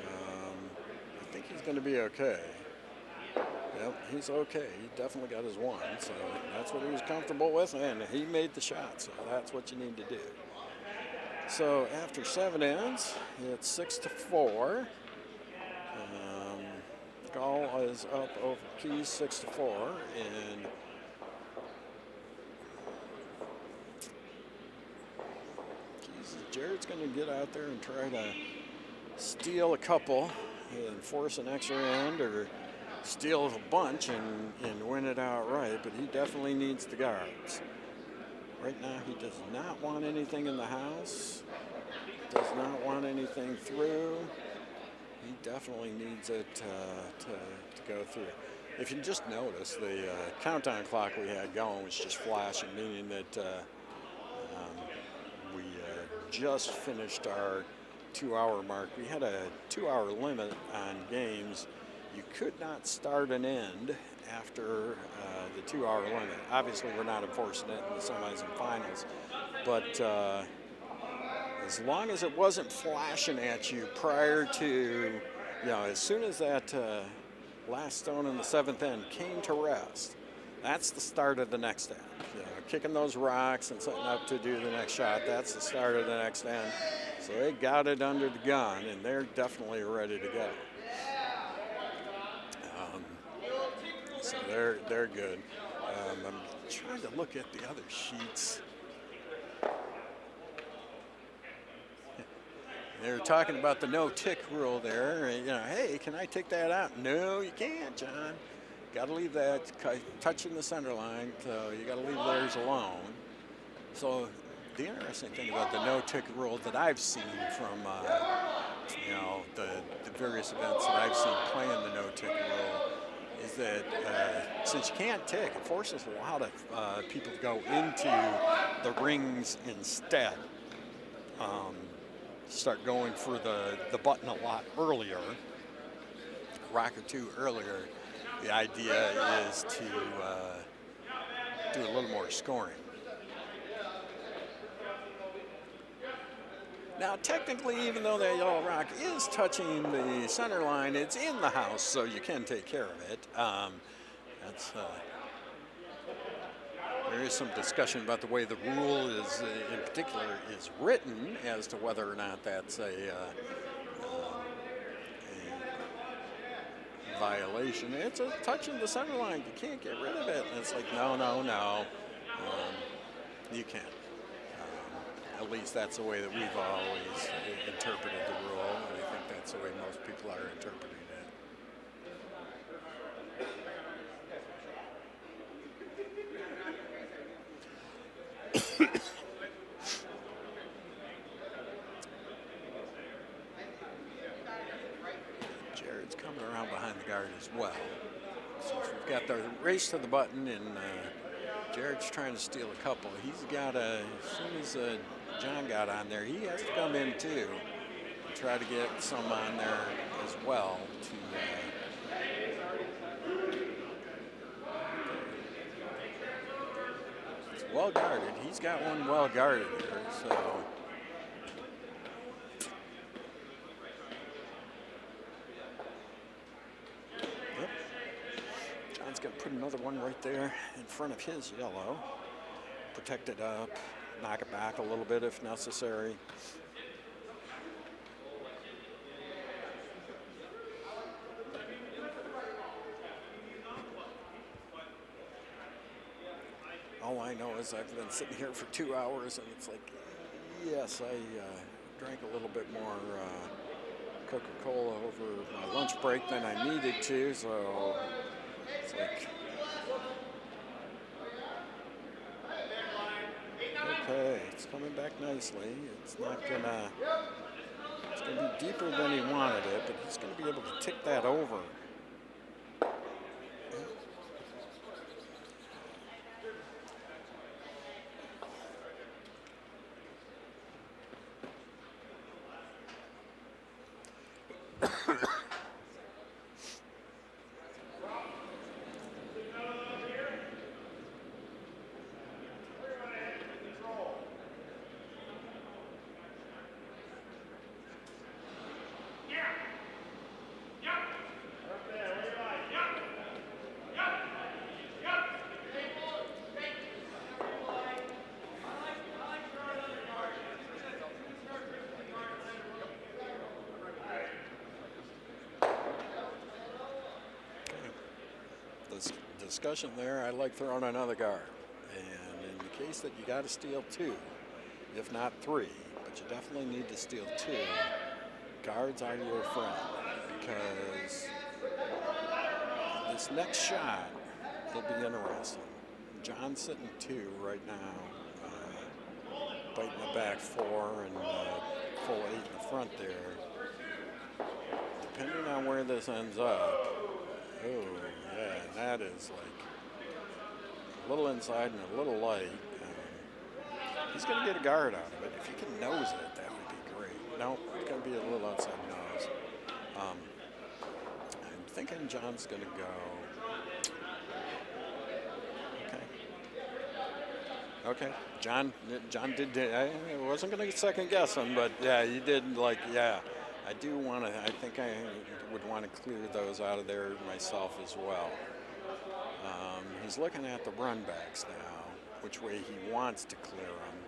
I think he's going to be okay. Yep, he's okay. He definitely got his one, so that's what he was comfortable with, and he made the shot, so that's what you need to do. So after 7 ends, it's 6-4. Gall is up over Keys 6-4, and Jared's going to get out there and try to steal a couple and force an extra end, or steal a bunch and win it outright, but he definitely needs the guards. Right now he does not want anything in the house, does not want anything through. He definitely needs it to go through. If you just notice, the countdown clock we had going was just flashing, meaning that we just finished our 2-hour mark. We had a 2-hour limit on games. You could not start an end after the 2-hour limit. Obviously, we're not enforcing it in the semis and finals, but as long as it wasn't flashing at you prior to, as soon as that last stone in the 7th end came to rest, that's the start of the next end. Kicking those rocks and setting up to do the next shot, that's the start of the next end. So they got it under the gun, and they're definitely ready to go. So they're good. I'm trying to look at the other sheets. They're talking about the no-tick rule there. Hey, can I tick that out? No, you can't, John. Got to leave that touching the center line, so you got to leave theirs alone. So the interesting thing about the no-tick rule that I've seen from the various events that I've seen playing the no-tick rule is that since you can't tick, it forces a lot of people to go into the rings instead. Start going for the button a lot earlier, a rock or two earlier. The idea is to do a little more scoring. Now, technically, even though that yellow rock is touching the center line, it's in the house, so you can take care of it. There is some discussion about the way the rule is, in particular, is written as to whether or not that's a violation. It's a touch in the center line. You can't get rid of it. And it's like, no. You can't. At least that's the way that we've always interpreted the rule, and I think that's the way most people are interpreting it. Jared's coming around behind the guard as well. So we've got the race to the button, and Jared's trying to steal a couple. He's got as soon as John got on there, he has to come in too and try to get some on there as well to it's well guarded. He's got one well guarded here, so yep. John's gonna put another one right there in front of his yellow. Protect it up, knock it back a little bit if necessary. All I know is I've been sitting here for 2 hours, and it's like, yes, I drank a little bit more Coca-Cola over my lunch break than I needed to, so it's like, okay, it's coming back nicely. It's not gonna, it's gonna be deeper than he wanted it, but he's gonna be able to tick that over. discussion there. I like throwing another guard. And in the case that you got to steal 2, if not 3, but you definitely need to steal 2, guards are your friend, because this next shot will be interesting. John's sitting 2 right now, biting the back 4 and full 8 in the front there. Depending on where this ends up, oh yeah, that is like a little inside and a little light. He's going to get a guard out of it. If he can nose it, that would be great. No, it's going to be a little outside nose. I'm thinking John's going to go. Okay. John did. I wasn't going to second guess him, but yeah, you did. Like, yeah, I do want to. I think I would want to clear those out of there myself as well. He's looking at the run backs now, which way he wants to clear them.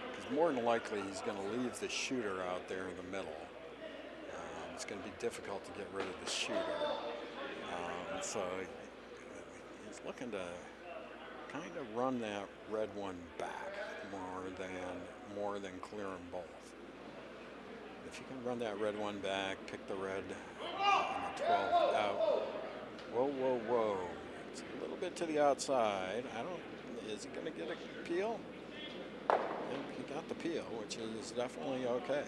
Because more than likely he's going to leave the shooter out there in the middle. It's going to be difficult to get rid of the shooter. So he's looking to kind of run that red one back more than clear them both. If you can run that red one back, pick the red on the 12 out. Whoa, whoa, whoa. It's a little bit to the outside. Is he going to get a peel? And he got the peel, which is definitely okay.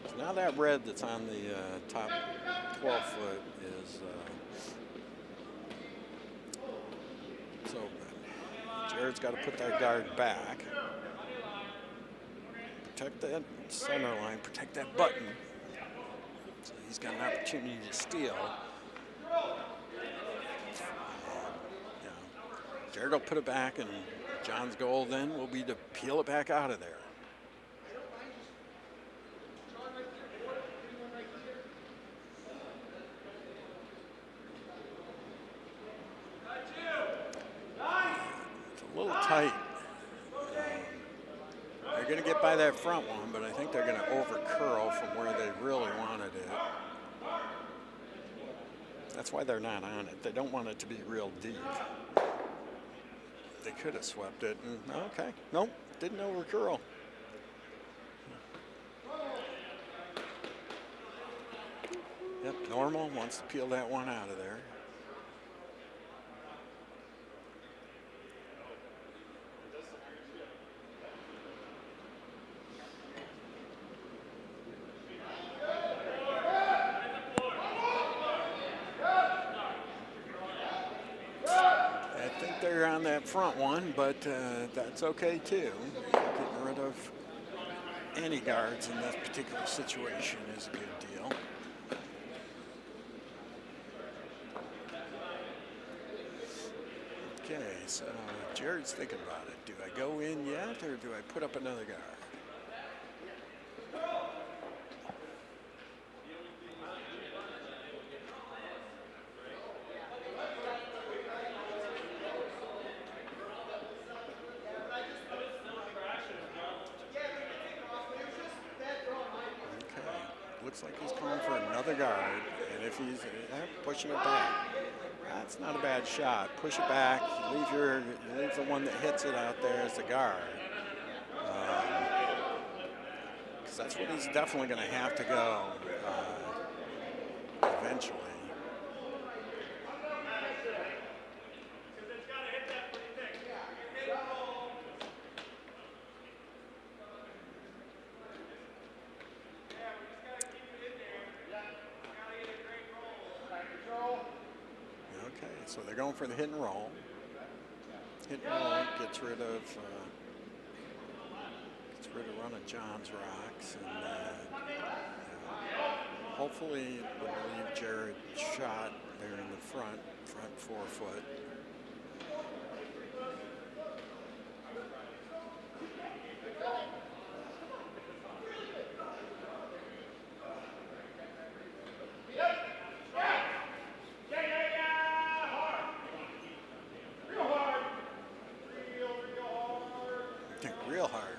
So now that red that's on the top 12 foot is so good. Jared's got to put that guard back. Protect that center line, protect that button. So he's got an opportunity to steal. Jared will put it back, and John's goal then will be to peel it back out of there. It's a little tight. They're going to get by that front one, but I think they're going to over curl from where they really wanted it. That's why they're not on it. They don't want it to be real deep. They could have swept it. Okay. Nope. Didn't over curl. Yep. Normal wants to peel that one out of there. On that front one, but that's okay too. Getting rid of any guards in this particular situation is a good deal. Okay, so Jared's thinking about it. Do I go in yet, or do I put up another guard? Looks like he's calling for another guard, and if he's pushing it back, that's not a bad shot. Push it back, leave the one that hits it out there as the guard, because that's what he's definitely going to have to go eventually. So they're going for the hit and roll. Hit and roll gets rid of one of John's rocks, and hopefully it will leave Jared shot there in the front 4 foot.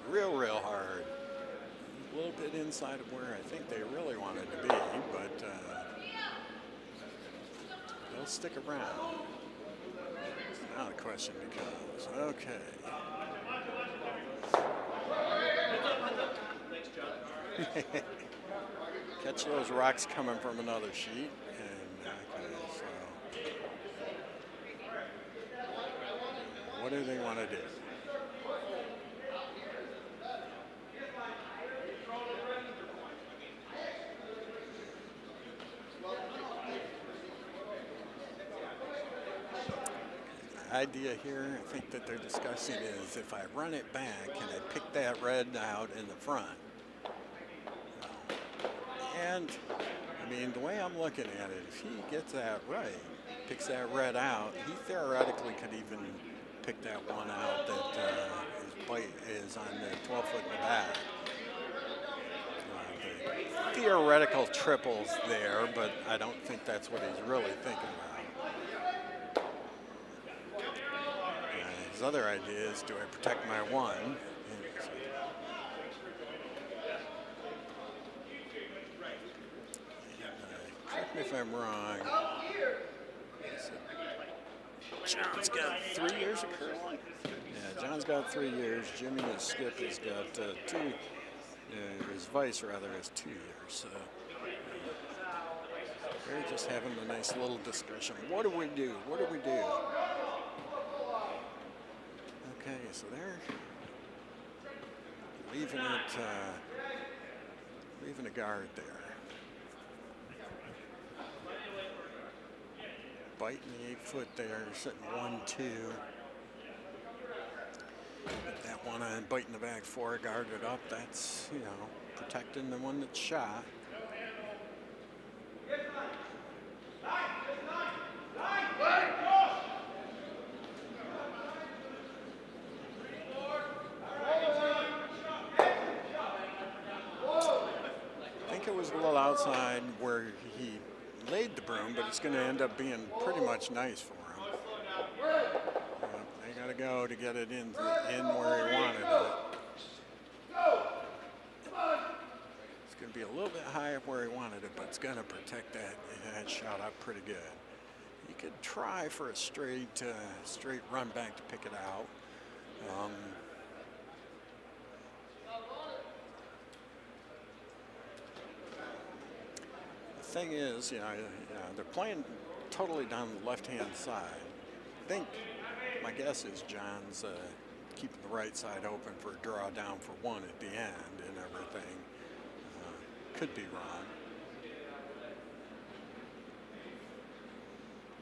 Real hard. A little bit inside of where I think they really wanted to be, but they'll stick around. Now the question becomes, okay. Catch those rocks coming from another sheet. And okay, so what do they want to do? The idea here, I think that they're discussing is if I run it back, can I pick that red out in the front? And I mean, the way I'm looking at it, if he gets that right, picks that red out, he theoretically could even pick that one out that his bite is on the 12 foot in the back. The theoretical triples there, but I don't think that's what he's really thinking about. His other idea is, do I protect my one? Correct me if I'm wrong. John's got 3 years of curling. Yeah, John's got 3 years. Jimmy and Skip has got 2. His vice rather has 2 years. So they're just having a nice little discussion. What do we do? What do we do? Okay, so they're leaving it, leaving a guard there. Biting the 8 foot there, sitting 1-2. Get that one on, biting the back 4, guarded up. That's, you know, protecting the one that's shot. I think it was a little outside where he laid the broom, but it's going to end up being pretty much nice for him. They got to go to get it in where he wanted it. It's going to be a little bit high up where he wanted it, but it's going to protect that shot up pretty good. You could try for a straight run back to pick it out. Thing is, you know, they're playing totally down the left-hand side. I think my guess is John's keeping the right side open for a draw down for 1 at the end and everything. Could be wrong.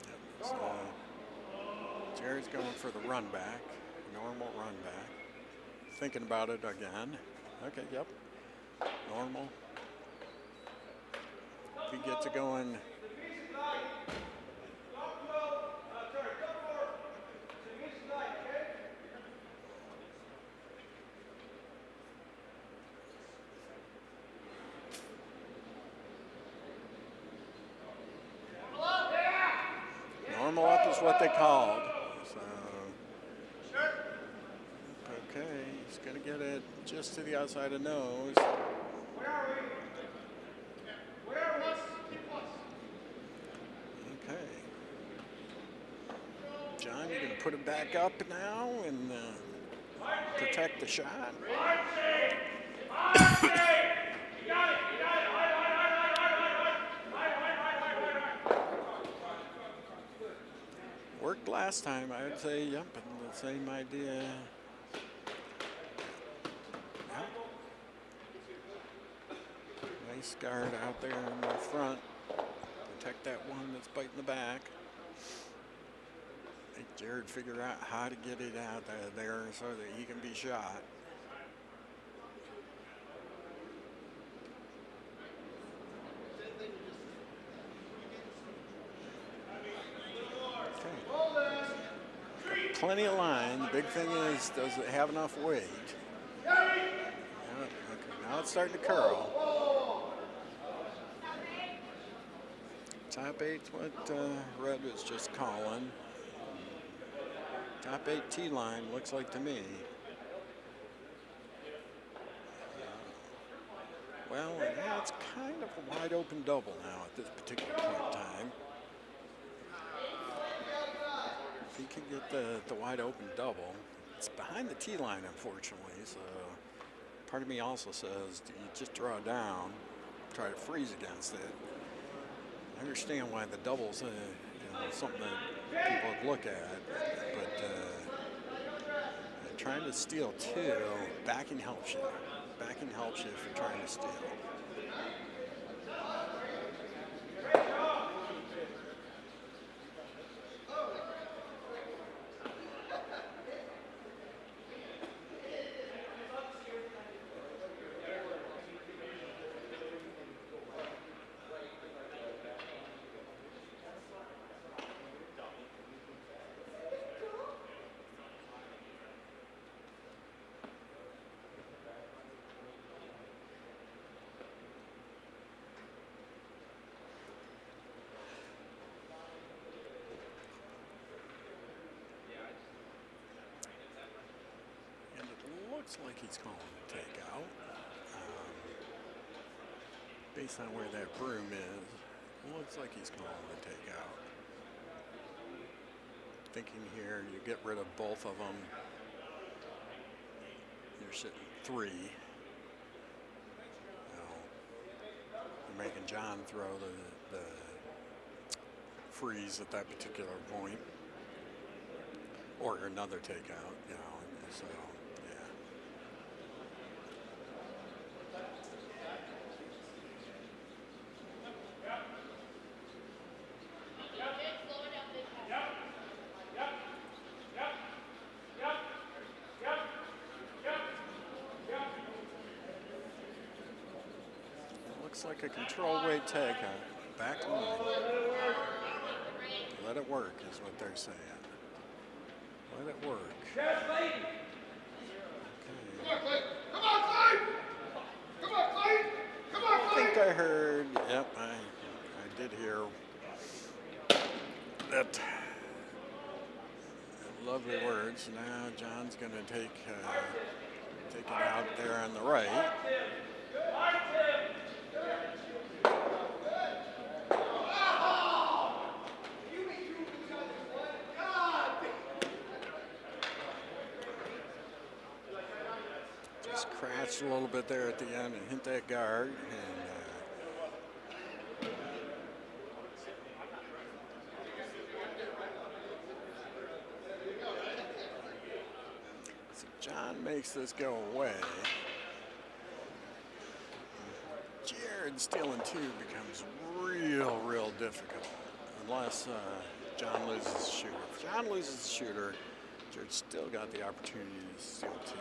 Yep. So Jerry's going for the run back, normal run back. Thinking about it again. Okay, yep, normal. He gets it going. Normal up is what they called. So, okay, he's going to get it just to the outside of nose. John, you're going to put it back up now and protect the shot. Worked last time, I would say, yep, and the same idea. Yep. Nice guard out there in the front. Protect that one that's biting the back. Make Jared figure out how to get it out of there so that he can be shot. Okay. Plenty of line. The big thing is, does it have enough weight? Okay, now it's starting to curl. Top 8's what Red was just calling. Top 8 tee line looks like to me. Well, yeah, it's kind of a wide open double now at this particular point in time. If he can get the wide open double. It's behind the tee line, unfortunately, so part of me also says you just draw down, try to freeze against it. I understand why the double's something that people would look at, but trying to steal two, backing helps you. Backing helps you if you're trying to steal. Looks like he's calling a takeout. Based on where that broom is, looks like he's calling a takeout. Thinking here, you get rid of both of them. You're sitting 3. You're making John throw the freeze at that particular point, or another takeout. So. Looks like a control weight takeout. Back line. Let it work is what they're saying. Let it work. Okay. Come on, Clay! Come on, Clay! Come on, Clay! I think I heard, yep, I did hear that lovely words. Now John's going to take it out there on the right. Crashed a little bit there at the end and hit that guard. And so John makes this go away. Jared stealing 2 becomes real difficult unless John loses the shooter. If John loses the shooter, Jared's still got the opportunity to steal 2.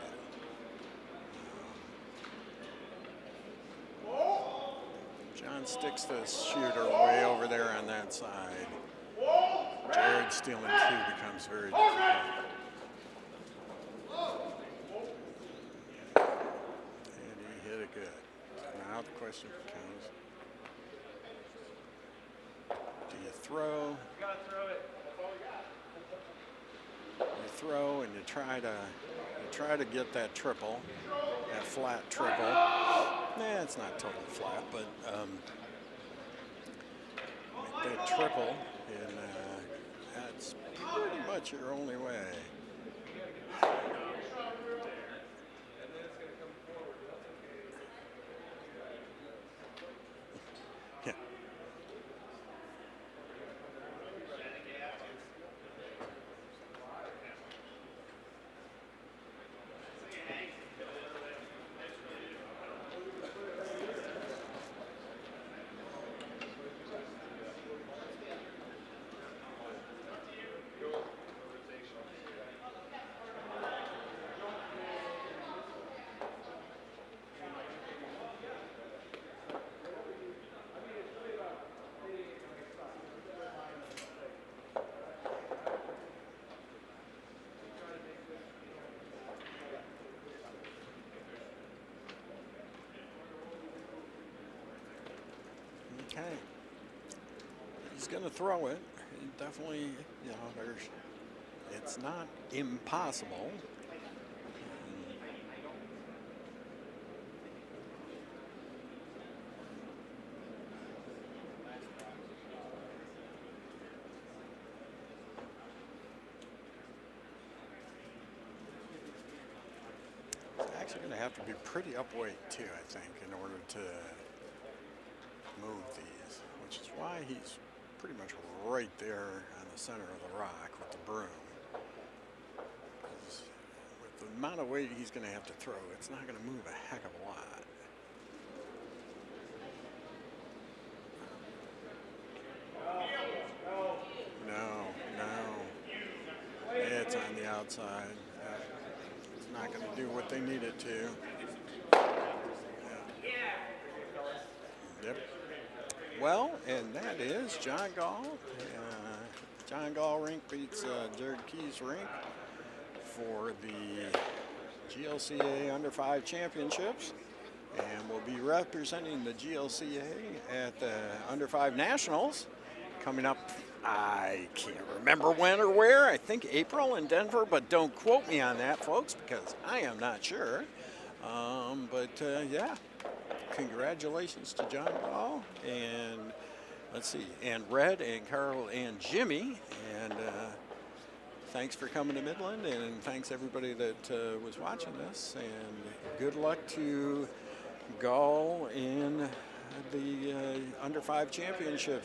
John sticks the shooter way over there on that side. Jared stealing 2 becomes very difficult. And he hit it good. So now the question becomes, do you throw? You throw and you try to get that triple, that flat triple. Nah, it's not totally flat, but make that triple, and that's pretty much your only way. Yeah. Okay. He's going to throw it. He definitely, it's not impossible. So you're going to have to be pretty upweight too, I think, in order to move these, which is why he's pretty much right there on the center of the rock with the broom. With the amount of weight he's going to have to throw, it's not going to move a heck of a lot. It's on the outside. It's not going to do what they need it to. Yep. Well, and that is John Gall. John Gall rink beats Jared Key's rink for the GLCA Under 5 Championships, and will be representing the GLCA at the Under 5 Nationals coming up. I can't remember when or where. I think April in Denver, but don't quote me on that, folks, because I am not sure. Yeah, congratulations to John Gall, and let's see, and Red and Carl and Jimmy, and thanks for coming to Midland, and thanks everybody that was watching this, and good luck to Gall in the Under 5 Championship.